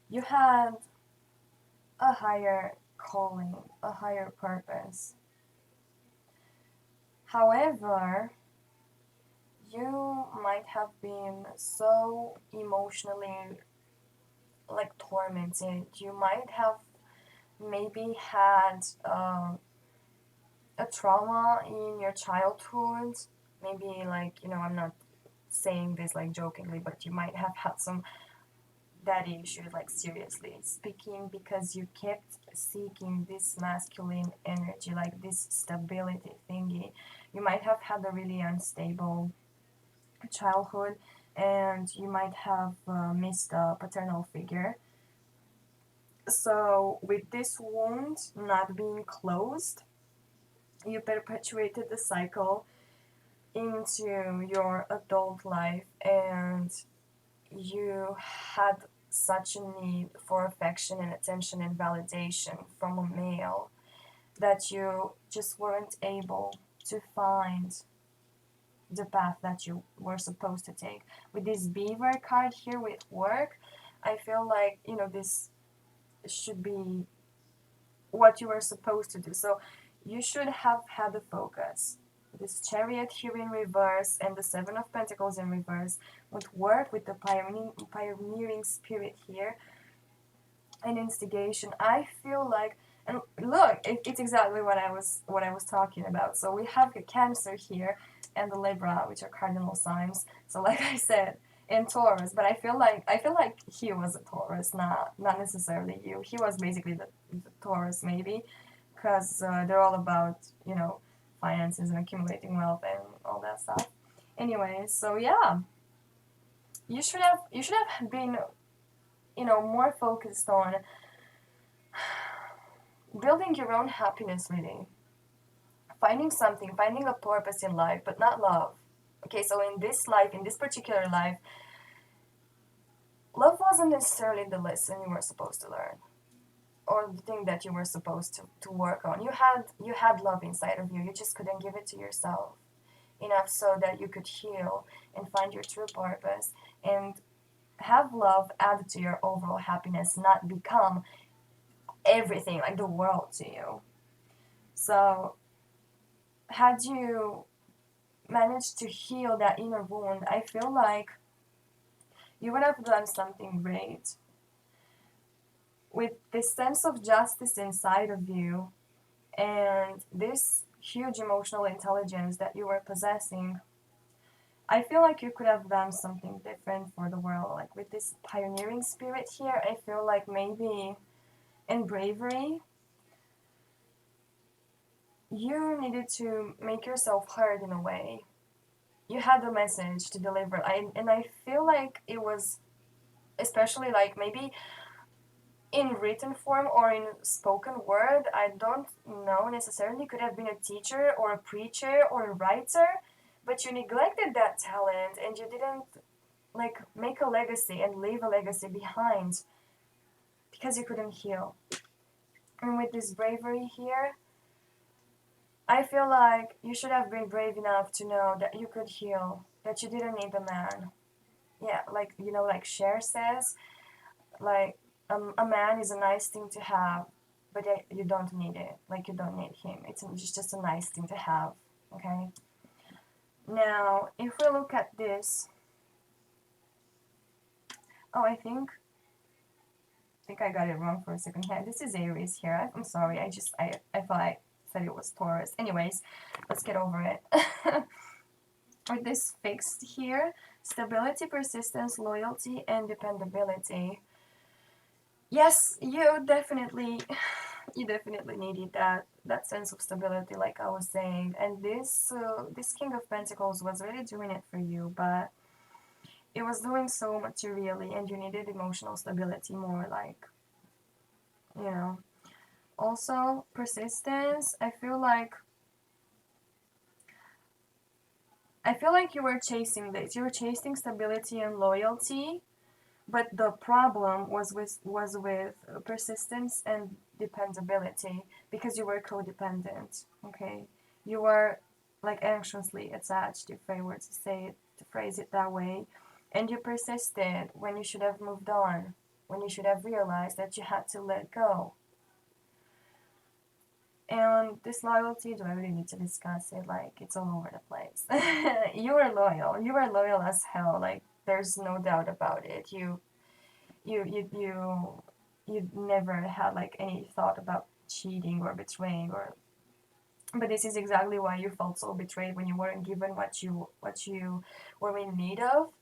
Speaker 1: you had a higher calling, a higher purpose. However, you might have been so emotionally like tormented. You might have maybe had a trauma in your childhood. Maybe like, you know, I'm not saying this like jokingly, but you might have had some daddy issues, like seriously speaking, because you kept seeking this masculine energy, like this stability thingy. You might have had a really unstable childhood, and you might have missed a paternal figure. So with this wound not being closed, You perpetuated the cycle into your adult life, and you had such a need for affection and attention and validation from a male that you just weren't able to find the path that you were supposed to take. With this beaver card here with work, I feel like, you know, this should be what you were supposed to do. So you should have had a focus. This chariot here in reverse and the Seven of Pentacles in reverse would work with the pioneering spirit here and instigation. I feel like, and look, it's exactly what I was talking about. So we have the Cancer here and the Libra, which are cardinal signs. So like I said, in Taurus, but I feel like he was a Taurus, not necessarily you. He was basically the Taurus maybe, because they're all about, you know, finances and accumulating wealth and all that stuff. Anyway, so yeah, you should have been, you know, more focused on building your own happiness, really. Finding something, finding a purpose in life, but not love. Okay, so in this life, in this particular life, love wasn't necessarily the lesson you were supposed to learn or the thing that you were supposed to work on. You had love inside of you. You just couldn't give it to yourself enough so that you could heal and find your true purpose and have love add to your overall happiness, not become everything, like the world to you. So had you managed to heal that inner wound, I feel like you would have done something great. With this sense of justice inside of you and this huge emotional intelligence that you were possessing, I feel like you could have done something different for the world. Like with this pioneering spirit here, I feel like maybe in bravery, you needed to make yourself heard in a way. You had a message to deliver. And I feel like it was, especially like maybe in written form or in spoken word, I don't know necessarily, could have been a teacher or a preacher or a writer, but you neglected that talent and you didn't like make a legacy and leave a legacy behind because you couldn't heal. And with this bravery here, I feel like you should have been brave enough to know that you could heal, that you didn't need a man. Yeah, like, you know, like Cher says, like, a man is a nice thing to have, but you don't need it. Like, you don't need him. It's just a nice thing to have, okay? Now, if we look at this, oh, I think I got it wrong for a second. Yeah, this is Aries here. I'm sorry. I thought I said it was Taurus. Anyways, let's get over it. With this fixed here, stability, persistence, loyalty, and dependability. Yes, you definitely needed that sense of stability, like I was saying. And this King of Pentacles was really doing it for you, but it was doing so materially, and you needed emotional stability more, like, you know. Also, persistence. I feel like you were chasing this. You were chasing stability and loyalty, but the problem was with persistence and dependability, because you were codependent. Okay, you were like anxiously attached, if I were to phrase it that way, and you persisted when you should have moved on, when you should have realized that you had to let go. And this loyalty, do I really need to discuss it? Like, it's all over the place. You were loyal. You were loyal as hell. Like, there's no doubt about it. You never had like any thought about cheating or betraying, or. But this is exactly why you felt so betrayed when you weren't given what you were in need of.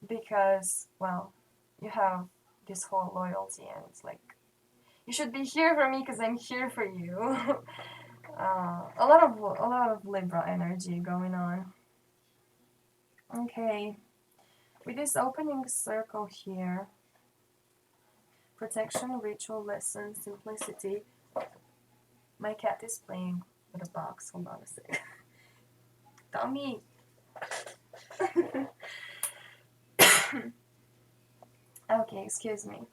Speaker 1: Because, well, you have this whole loyalty, and it's like, you should be here for me because I'm here for you. A lot of Libra energy going on. Okay, with this opening circle here, protection, ritual, lesson, simplicity. My cat is playing with a box. Hold on a sec. Tommy! Okay, excuse me.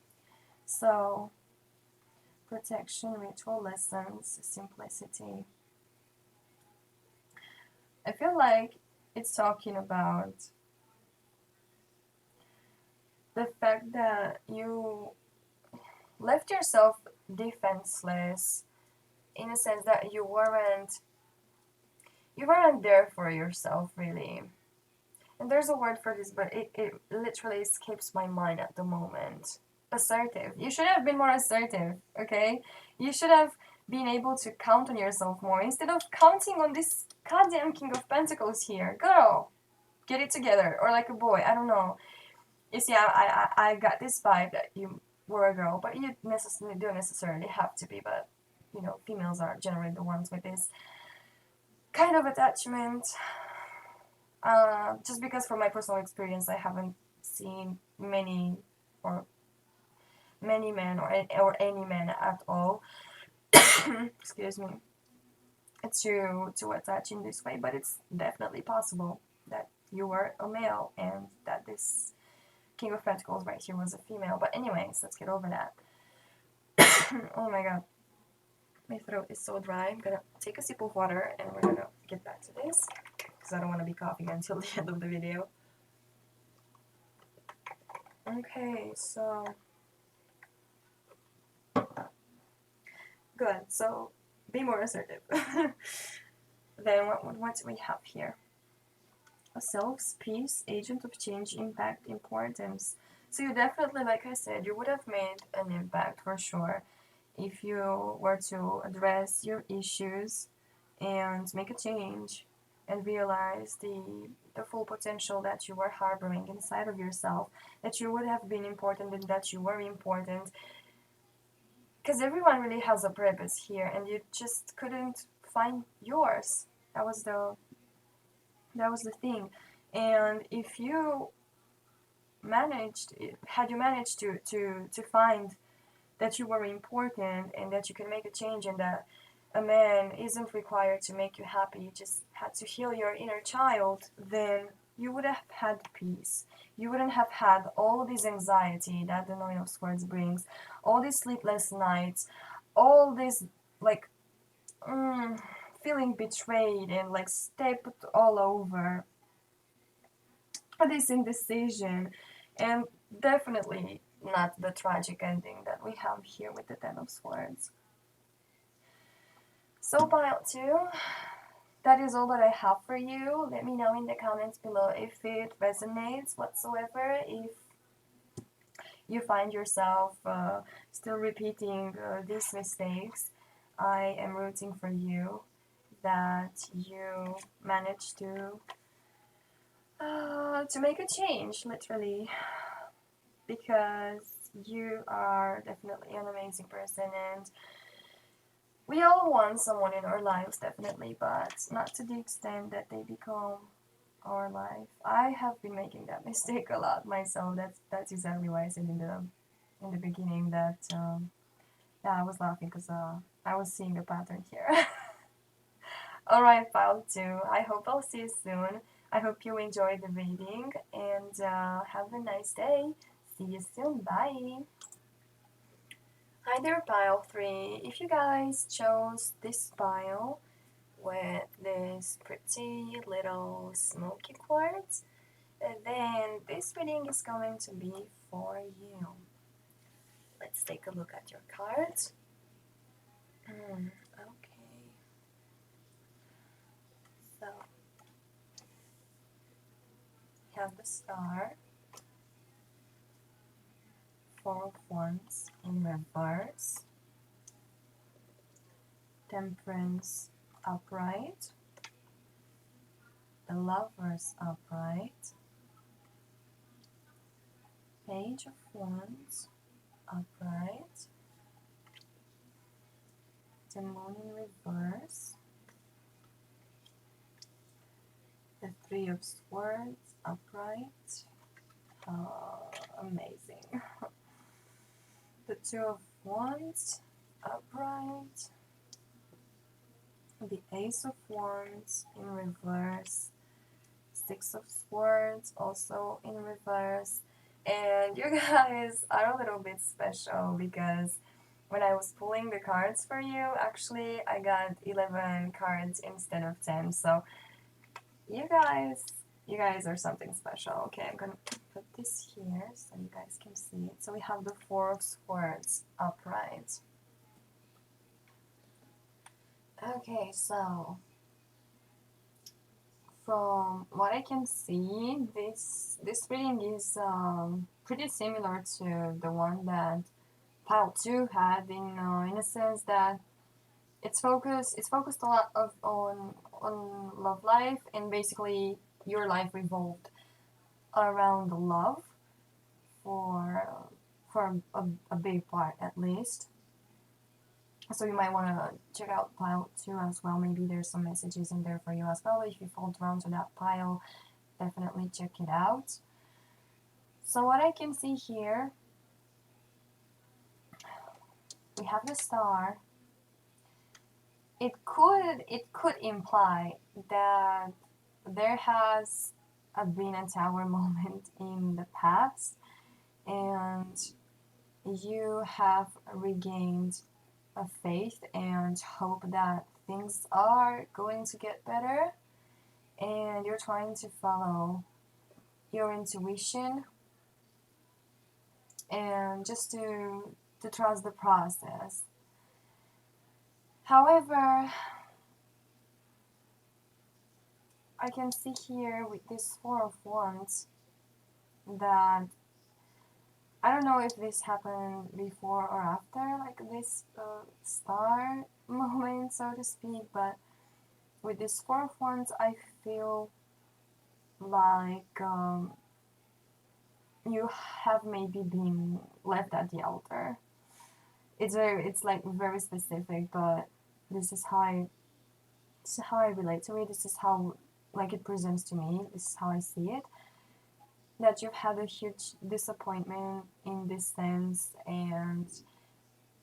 Speaker 1: So, protection, ritual lessons, simplicity. I feel like it's talking about the fact that you left yourself defenseless, in a sense that you weren't there for yourself, really. And there's a word for this, but it literally escapes my mind at the moment. Assertive. You should have been more assertive, okay? You should have been able to count on yourself more instead of counting on this goddamn King of Pentacles here. Girl, get it together. Or like a boy, I don't know. You see, I got this vibe that you were a girl, but you don't necessarily have to be, but, you know, females are generally the ones with this kind of attachment. Just because from my personal experience, I haven't seen many men or any men at all excuse me, to attach in this way, but it's definitely possible that you were a male and that this King of Pentacles right here was a female. But anyways, let's get over that. Oh my god, my throat is so dry. I'm gonna take a sip of water and we're gonna get back to this because I don't want to be coughing until the end of the video. Okay, so good. So be more assertive. Then what do we have here? A self, peace, agent of change, impact, importance. So you definitely, like I said, you would have made an impact for sure if you were to address your issues and make a change and realize the full potential that you were harboring inside of yourself, that you would have been important and that you were important. Because everyone really has a purpose here and you just couldn't find yours. That was the thing. And if you had you managed to find that you were important and that you can make a change and that a man isn't required to make you happy, you just had to heal your inner child, then you would have had peace. You wouldn't have had all this anxiety that the Nine of Swords brings, all these sleepless nights, all this, like, feeling betrayed and, like, stepped all over, this indecision, and definitely not the tragic ending that we have here with the Ten of Swords. So pile 2, that is all that I have for you. Let me know in the comments below if it resonates whatsoever, if you find yourself still repeating these mistakes. I am rooting for you that you manage to make a change, literally, because you are definitely an amazing person and we all want someone in our lives, definitely, but not to the extent that they become our life. I have been making that mistake a lot myself. That's exactly why I said in the beginning that yeah, I was laughing because I was seeing a pattern here. Alright, pile 2. I hope I'll see you soon. I hope you enjoyed the reading and have a nice day. See you soon. Bye. Hi there, pile 3. If you guys chose this pile with this pretty little smoky quartz, then this reading is going to be for you. Let's take a look at your cards. Okay. So, we have the Star, Four of Wands in reverse, Temperance upright, the Lovers upright, Page of Wands upright, the Moon in reverse, the Three of Swords upright. Amazing. The Two of Wands upright, the Ace of Wands in reverse, Six of Swords also in reverse. And you guys are a little bit special because when I was pulling the cards for you, actually I got 11 cards instead of 10. So you guys are something special. Okay, I'm gonna put this here so you guys can see it. So we have the Four of Swords upright. Okay, so from what I can see, this reading is pretty similar to the one that pile 2 had, in a sense that it's focused a lot on love life, and basically your life revolved around love for a big part at least. So you might want to check out pile 2 as well. Maybe there's some messages in there for you as well. If you fall drawn to that pile, definitely check it out. So what I can see here, we have the Star. It could imply that there has been a Tower moment in the past, and you have regained a faith and hope that things are going to get better, and you're trying to follow your intuition and just to trust the process. However, I can see here with this Four of Wands that I don't know if this happened before or after, like this star moment, so to speak, but with this Four of Wands, I feel like you have maybe been left at the altar. It's like very specific, but this is how I relate to it. This is how like it presents to me. This is how I see it. That you've had a huge disappointment in this sense, and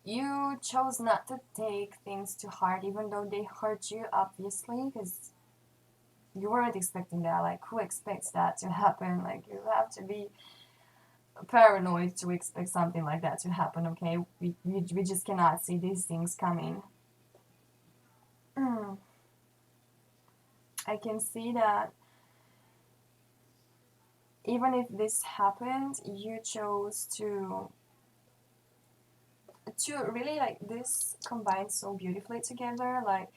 Speaker 1: you chose not to take things to heart, even though they hurt you, obviously, because you weren't expecting that. Like, who expects that to happen? Like, you have to be paranoid to expect something like that to happen, okay? We just cannot see these things coming. I can see that even if this happened, you chose to really, like, this combines so beautifully together. Like,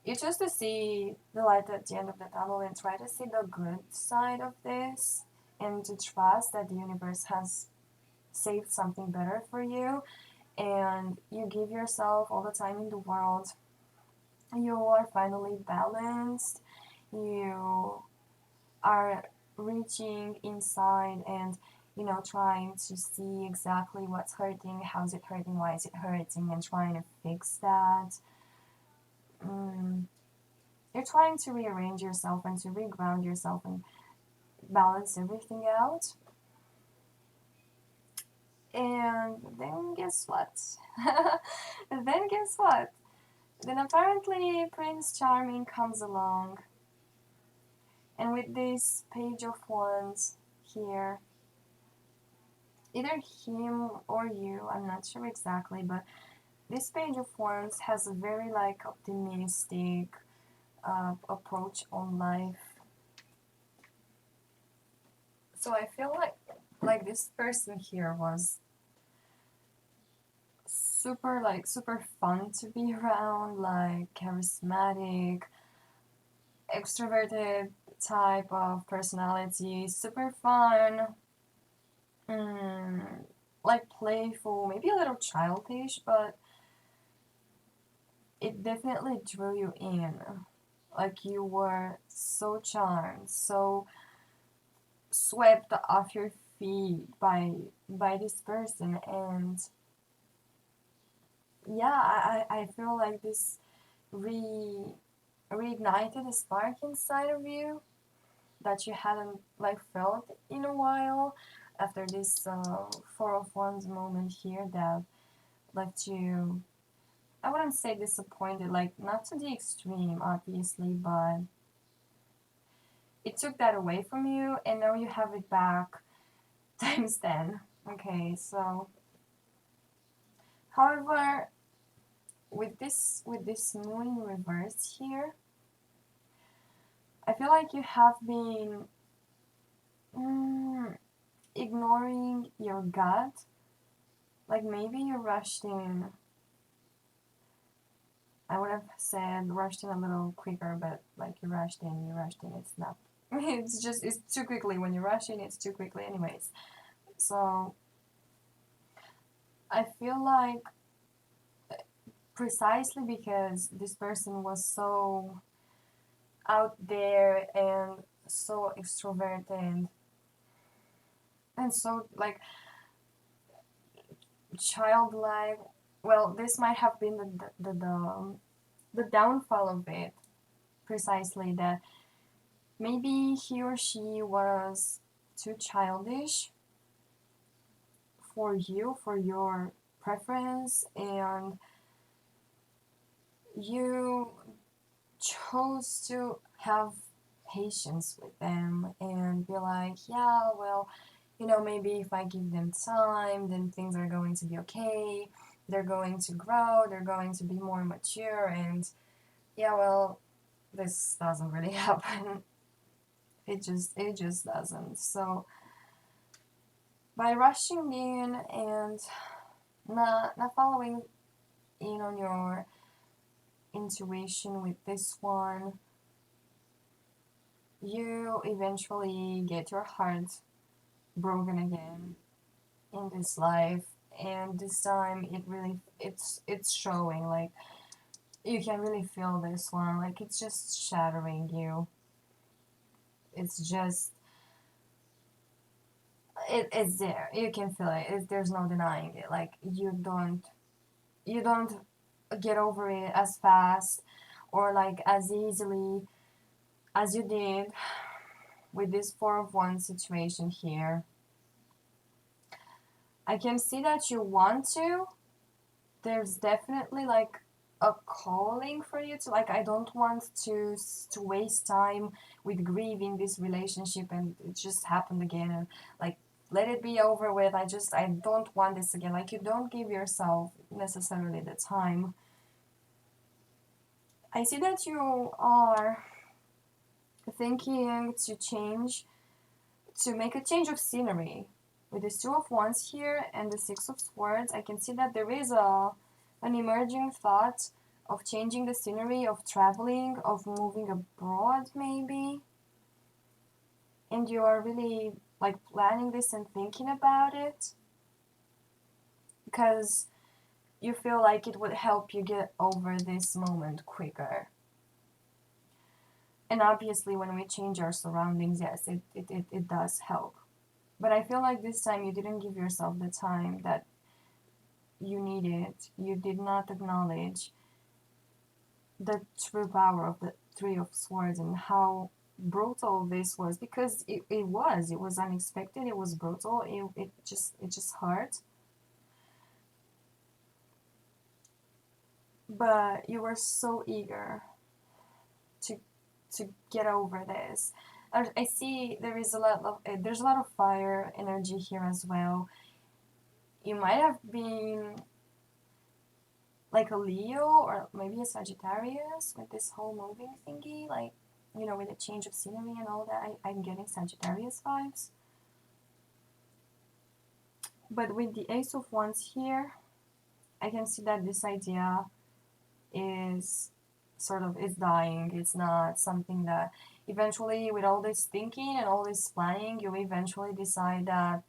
Speaker 1: you chose to see the light at the end of the tunnel and try to see the good side of this, and to trust that the universe has saved something better for you, and you give yourself all the time in the world. You are finally balanced. You are reaching inside and trying to see exactly what's hurting, how's it hurting, why is it hurting, and trying to fix that. You're trying to rearrange yourself and to reground yourself and balance everything out. And then guess what? Then apparently Prince Charming comes along, and with this Page of Wands here, either him or you, I'm not sure exactly, but this Page of Wands has a very like optimistic approach on life. So I feel like this person here was super fun to be around, like charismatic, extroverted type of personality, super fun, like playful, maybe a little childish, but it definitely drew you in. Like, you were so charmed, so swept off your feet by this person. And yeah, I feel like this reignited a spark inside of you that you hadn't like felt in a while after this Four of Wands moment here that left you I wouldn't say disappointed, like not to the extreme, obviously, but it took that away from you, and now you have it back times 10. Okay, so however, with this moon in reverse here, I feel like you have been ignoring your gut. Like maybe you rushed in. I would have said rushed in a little quicker, but like you rushed in, it's not. It's too quickly. When you rush in, it's too quickly anyways. So I feel like precisely because this person was so out there and so extroverted and so like childlike, well, this might have been the downfall of it, precisely that maybe he or she was too childish for you, for your preference, and you chose to have patience with them and be like, yeah, well, maybe if I give them time, then things are going to be okay. They're going to grow, they're going to be more mature, and yeah, well, this doesn't really happen. It just doesn't. So by rushing in and not following in on your intuition with this one, you eventually get your heart broken again in this life, and this time it's showing. Like you can really feel this one, like it's just shattering you. It's just it's there, you can feel it. There's no denying it. Like you don't get over it as fast or like as easily as you did with this Four of Wands situation here. I can see that you want to. There's definitely like a calling for you to, like, I don't want to waste time with grieving this relationship and it just happened again, and like let it be over with. I don't want this again. Like you don't give yourself necessarily the time. I see that you are thinking to make a change of scenery. With this Two of Wands here and the Six of Swords, I can see that there is an emerging thought of changing the scenery, of traveling, of moving abroad maybe. And you are really like planning this and thinking about it because you feel like it would help you get over this moment quicker. And obviously when we change our surroundings, yes, it does help. But I feel like this time you didn't give yourself the time that you needed. You did not acknowledge the true power of the Three of Swords and how brutal this was, because it was unexpected, it was brutal, it just hurt. But you were so eager to get over this. I see there's a lot of fire energy here as well. You might have been like a Leo or maybe a Sagittarius with this whole moving thingy, like, with the change of scenery and all that. I'm getting Sagittarius vibes. But with the Ace of Wands here, I can see that this idea is dying. It's not something that eventually, with all this thinking and all this planning, you eventually decide that,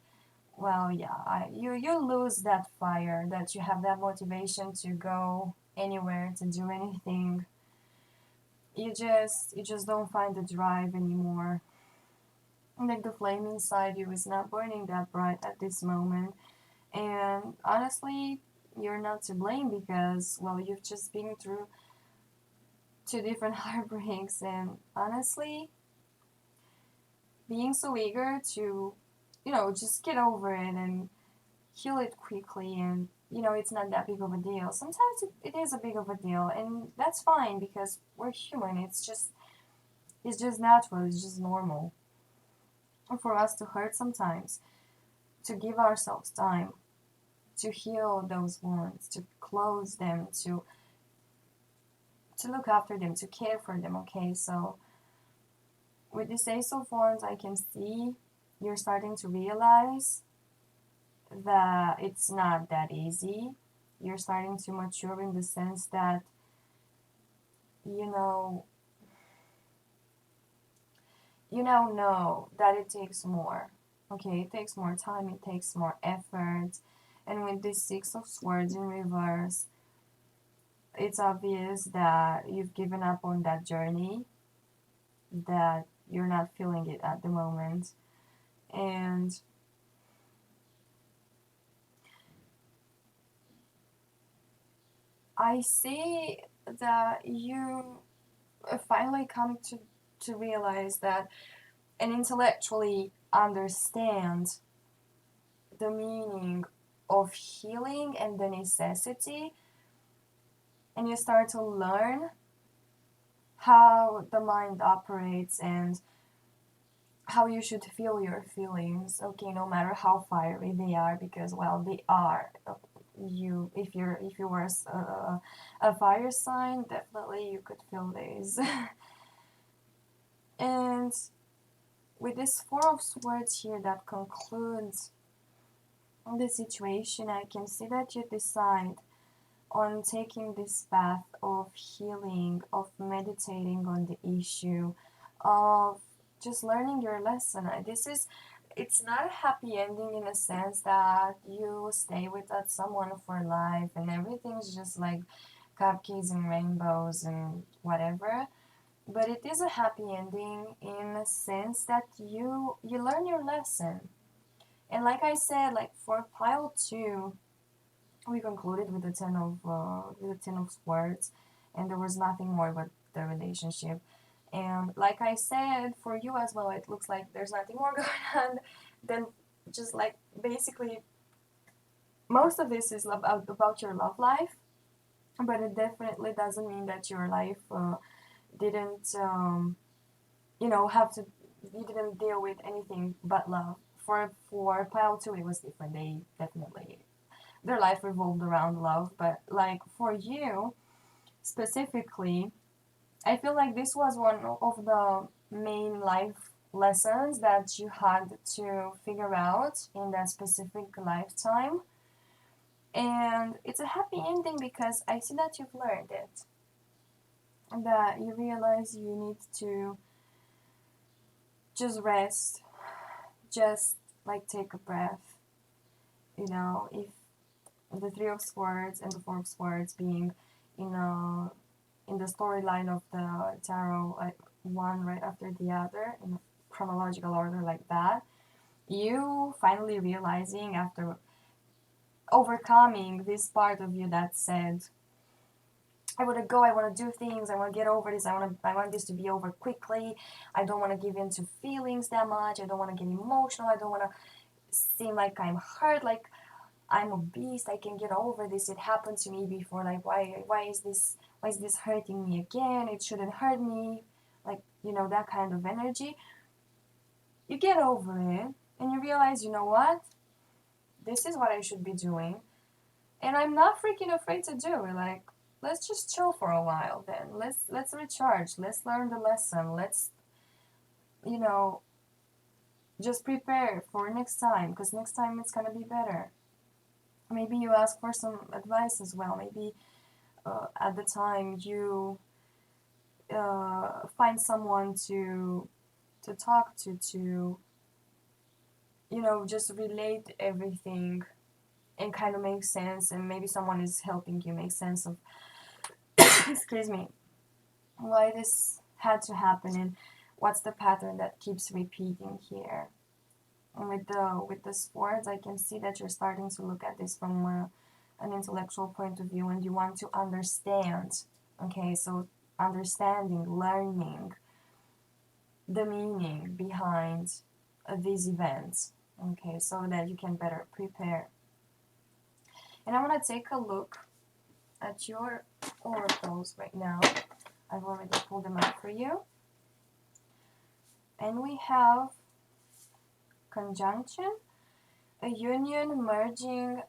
Speaker 1: well, yeah, you lose that fire, that you have that motivation to go anywhere, to do anything. You just don't find the drive anymore. Like the flame inside you is not burning that bright at this moment. And honestly, you're not to blame because, well, you've just been through two different heartbreaks, and honestly, being so eager to, just get over it and heal it quickly, and you know, it's not that big of a deal. Sometimes it is a big of a deal, and that's fine because we're human. It's just natural, it's just normal for us to hurt sometimes, to give ourselves time to heal those wounds, to close them, to look after them, to care for them. Okay, so with this Ace of Wands, I can see you're starting to realize that it's not that easy. You're starting to mature in the sense that, you know, you now know that it takes more. Okay, it takes more time, it takes more effort. And with this Six of Swords in reverse, it's obvious that you've given up on that journey, that you're not feeling it at the moment. And I see that you finally come to realize that and intellectually understand the meaning of healing and the necessity, and you start to learn how the mind operates and how you should feel your feelings, okay, no matter how fiery they are, because well, they are. You, if you were a fire sign, definitely you could feel these. And with this Four of Swords here that concludes the situation, I can see that you decide on taking this path of healing, of meditating on the issue, of just learning your lesson. It's not a happy ending in a sense that you stay with that someone for life and everything's just like cupcakes and rainbows and whatever. But it is a happy ending in a sense that you learn your lesson. And like I said, like for pile 2, we concluded with the Ten of Swords, and there was nothing more but the relationship. And like I said, for you as well, it looks like there's nothing more going on than just like basically most of this is about your love life, but it definitely doesn't mean that your life didn't have to you didn't deal with anything but love. For pile 2, it was different. They definitely their life revolved around love, but like for you specifically, I feel like this was one of the main life lessons that you had to figure out in that specific lifetime. And it's a happy ending because I see that you've learned it, that you realize you need to just rest, just like take a breath. If the Three of Swords and the Four of Swords being in a in the storyline of the tarot, like one right after the other in a chronological order like that, you finally realizing after overcoming this part of you that said, I want to go, I want to do things, I want to get over this, I want this to be over quickly, I don't want to give in to feelings that much, I don't want to get emotional, I don't want to seem like I'm hurt, like I'm a beast, I can get over this, it happened to me before, like why is this hurting me again, it shouldn't hurt me, like, that kind of energy. You get over it and you realize, you know what, this is what I should be doing, and I'm not freaking afraid to do it. Like, let's just chill for a while then, let's recharge, let's learn the lesson, let's you know just prepare for next time, because next time it's gonna be better. Maybe you ask for some advice as well. Maybe at the time you find someone to talk to just relate everything and kind of make sense, and maybe someone is helping you make sense of excuse me, why this had to happen and what's the pattern that keeps repeating here. And with the swords, I can see that you're starting to look at this from an intellectual point of view, and you want to understand. Okay, so understanding, learning the meaning behind these events. Okay, so that you can better prepare. And I want to take a look at your oracles right now. I've already pulled them out for you. And we have conjunction, a union, merging,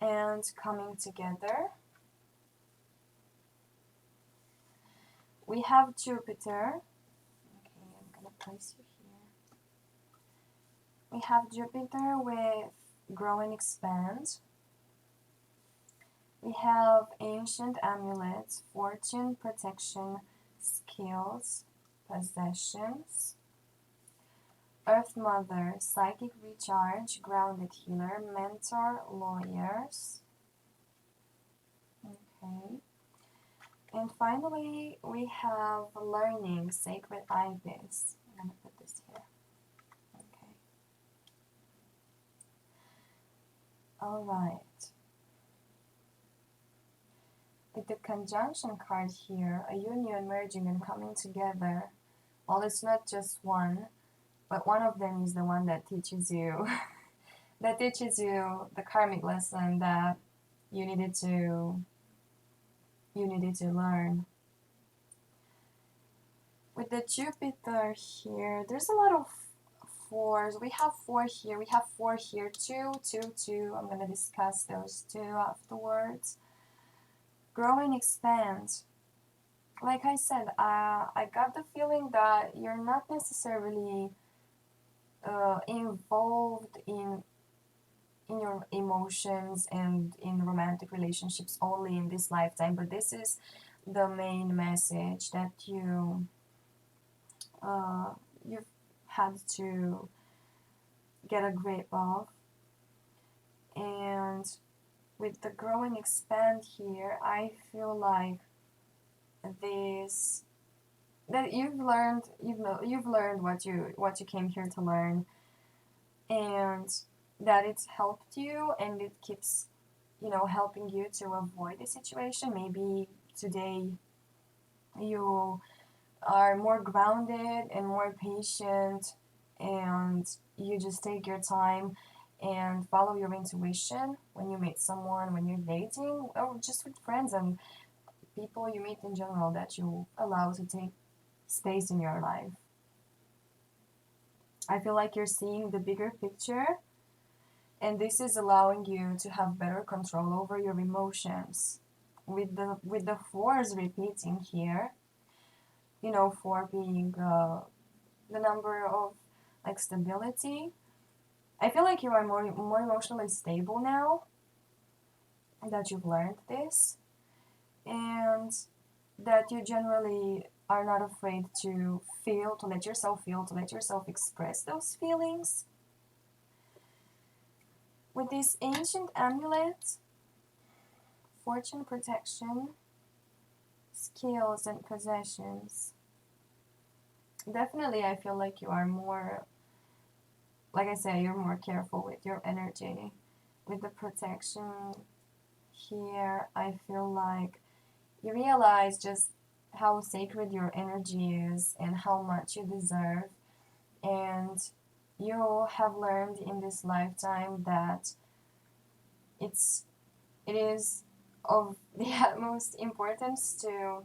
Speaker 1: and coming together. We have Jupiter. Okay, I'm gonna place you here. We have Jupiter with grow and expand. We have ancient amulets, fortune, protection, skills, possessions. Earth Mother, psychic recharge, grounded healer, mentor, lawyers. Okay. And finally, we have learning, sacred ibis. I'm going to put this here. Okay. All right. With the conjunction card here, a union merging and coming together. Well, it's not just one, but one of them is the one that teaches you, the karmic lesson that you needed to learn. With the Jupiter here, there's a lot of fours. We have 4 here. We have 4 here. 2, 2, 2. I'm going to discuss those 2 afterwards. Grow and expand. Like I said, I got the feeling that you're not necessarily involved in your emotions and in romantic relationships only in this lifetime, but this is the main message that you've had to get a grip of. And with the grow and expand here, I feel like that you've learned what you came here to learn, and that it's helped you, and it keeps helping you to avoid the situation. Maybe today you are more grounded and more patient, and you just take your time and follow your intuition when you meet someone, when you're dating, or just with friends and people you meet in general that you allow to take space in your life. I feel like you're seeing the bigger picture, and this is allowing you to have better control over your emotions. With the 4s repeating here, 4 being the number of like stability. I feel like you are more emotionally stable now that you've learned this, and that you generally are not afraid to let yourself express those feelings. With this ancient amulet, fortune, protection, skills, and possessions, definitely I feel like you are more, like I say, you're more careful with your energy. With the protection here, I feel like you realize just how sacred your energy is and how much you deserve. And you have learned in this lifetime that it is of the utmost importance to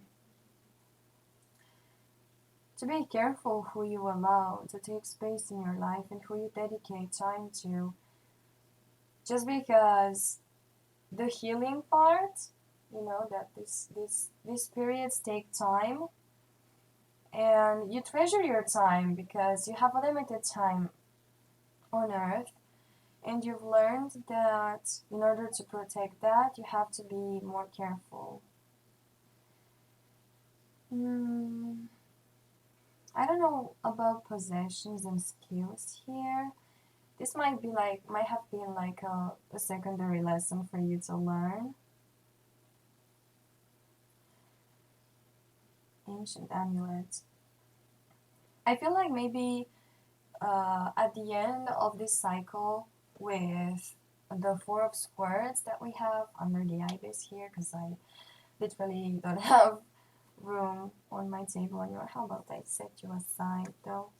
Speaker 1: be careful who you allow to take space in your life and who you dedicate time to. Just because the healing part, that these periods take time, and you treasure your time because you have a limited time on earth, and you've learned that in order to protect that, you have to be more careful. I don't know about possessions and skills here. This might have been like a secondary lesson for you to learn. Ancient amulets. I feel like maybe at the end of this cycle with the 4 of swords that we have under the ibis here, because I literally don't have room on my table anymore. How about I set you aside though,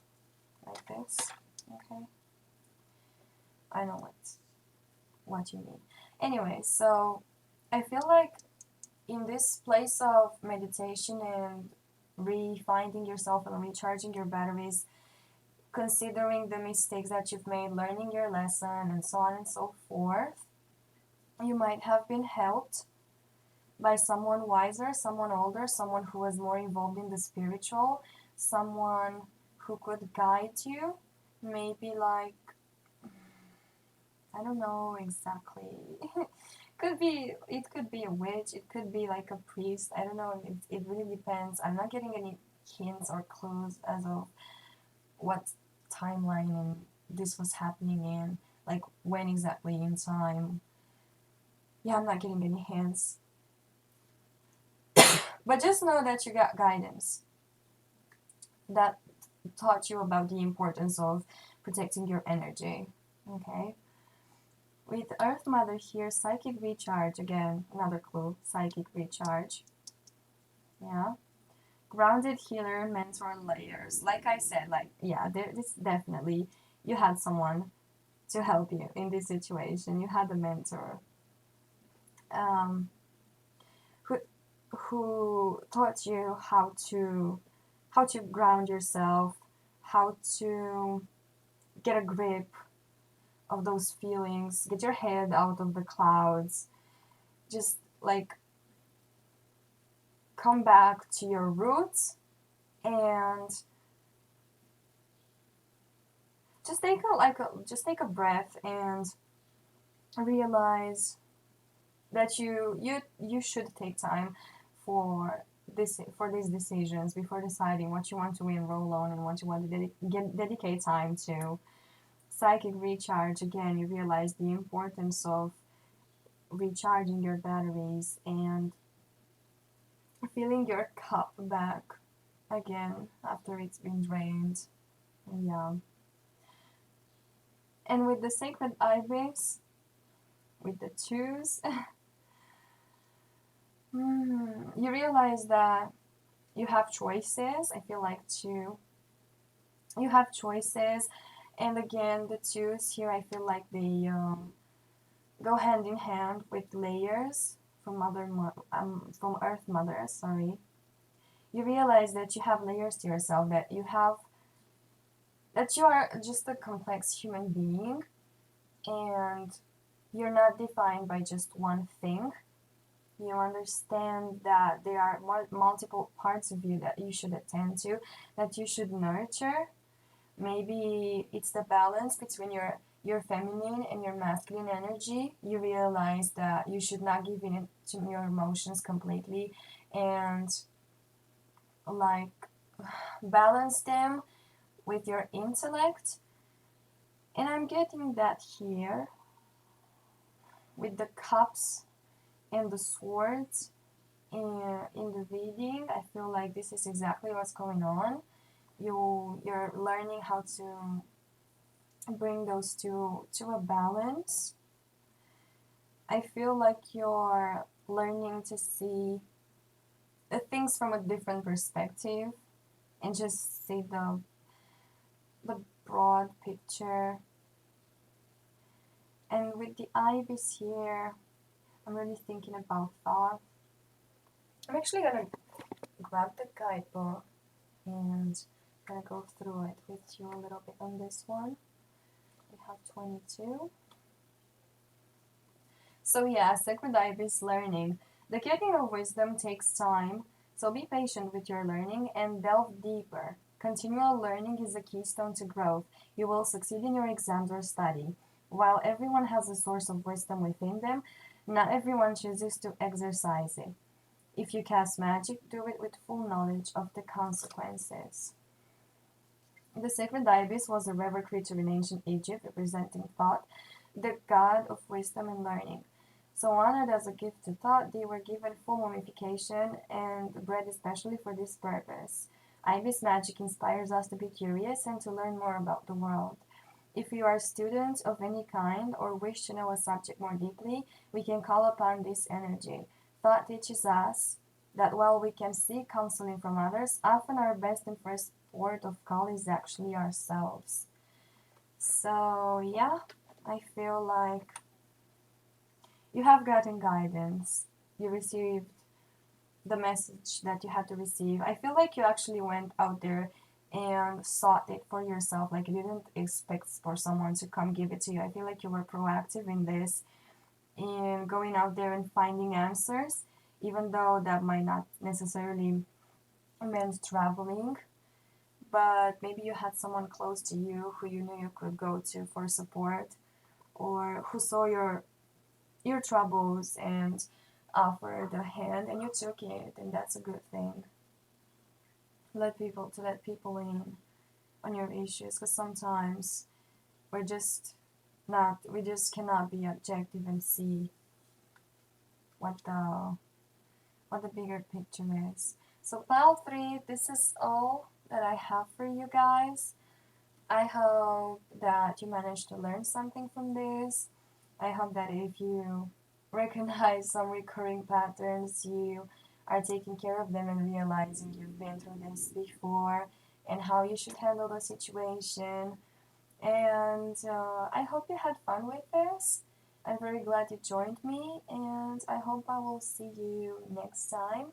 Speaker 1: like this? Okay. I know what you need. Anyway, so I feel like in this place of meditation and refinding yourself and recharging your batteries, considering the mistakes that you've made, learning your lesson, and so on and so forth, you might have been helped by someone wiser, someone older, someone who was more involved in the spiritual, someone who could guide you. Maybe like, I don't know exactly. It could be a witch, it could be like a priest. I don't know. It really depends. I'm not getting any hints or clues as of what timeline and this was happening in, like when exactly in time. Yeah, I'm not getting any hints. But just know that you got guidance that taught you about the importance of protecting your energy. Okay? With Earth Mother here, psychic recharge. Again, another clue. Psychic recharge. Yeah. Grounded healer, mentor, layers. Like I said, like, yeah, this definitely, you had someone to help you in this situation. You had a mentor. Um, who taught you how to ground yourself, how to get a grip of those feelings, get your head out of the clouds, just like come back to your roots and just take a breath and realize that you should take time for these decisions before deciding what you want to enroll on and what you want to dedicate time to. Psychic recharge, again, you realize the importance of recharging your batteries and filling your cup back again after it's been drained. Yeah. And with the sacred ibis, with the twos, you realize that you have choices. I feel like too. You have choices, and again, the twos here, I feel like they go hand in hand with layers from from Earth Mother. Sorry, you realize that you have layers to yourself. That you are just a complex human being, and you're not defined by just one thing. You understand that there are multiple parts of you that you should attend to, that you should nurture. Maybe it's the balance between your feminine and your masculine energy. You realize that you should not give in to your emotions completely and like balance them with your intellect. And I'm getting that here with the cups and the swords in the reading. I feel like this is exactly what's going on. You're learning how to bring those two to a balance. I feel like you're learning to see the things from a different perspective and just see the broad picture. And with the ibis here, I'm really thinking about thought. I'm actually gonna grab the guidebook and gonna go through it with you a little bit on this one. We have 22. So yeah, sacred ibis learning. The getting of wisdom takes time, so be patient with your learning and delve deeper. Continual learning is a keystone to growth. You will succeed in your exams or study. While everyone has a source of wisdom within them, not everyone chooses to exercise it. If you cast magic, do it with full knowledge of the consequences. The sacred ibis was a rare creature in ancient Egypt representing thought, the god of wisdom and learning. So honored as a gift to thought, they were given full mummification and bred especially for this purpose. Ibis magic inspires us to be curious and to learn more about the world. If you are a student of any kind or wish to know a subject more deeply, we can call upon this energy. Thought teaches us that while we can seek counseling from others, often our best and first port of call is actually ourselves. So yeah, I feel like you have gotten guidance. You received the message that you had to receive. I feel like you actually went out there and sought it for yourself. Like you didn't expect for someone to come give it to you. I feel like you were proactive in this, in going out there and finding answers, even though that might not necessarily meant traveling. But maybe you had someone close to you who you knew you could go to for support, or who saw your troubles and offered a hand, and you took it, and that's a good thing. Let people in on your issues, because sometimes we're just we just cannot be objective and see what the bigger picture is. So pile 3, this is all that I have for you guys. I hope that you managed to learn something from this. I hope that if you recognize some recurring patterns, you are taking care of them and realizing you've been through this before and how you should handle the situation. And I hope you had fun with this. I'm very glad you joined me, and I hope I will see you next time.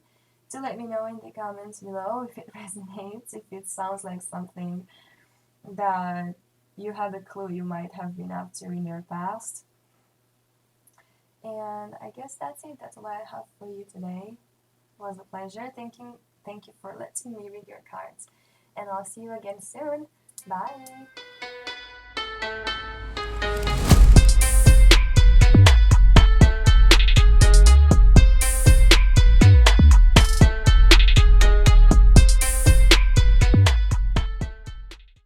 Speaker 1: Do let me know in the comments below if it resonates, if it sounds like something that you had a clue you might have been up to in your past. And I guess that's it. That's all I have for you today. It was a pleasure. Thank you for letting me read your cards. And I'll see you again soon. Bye.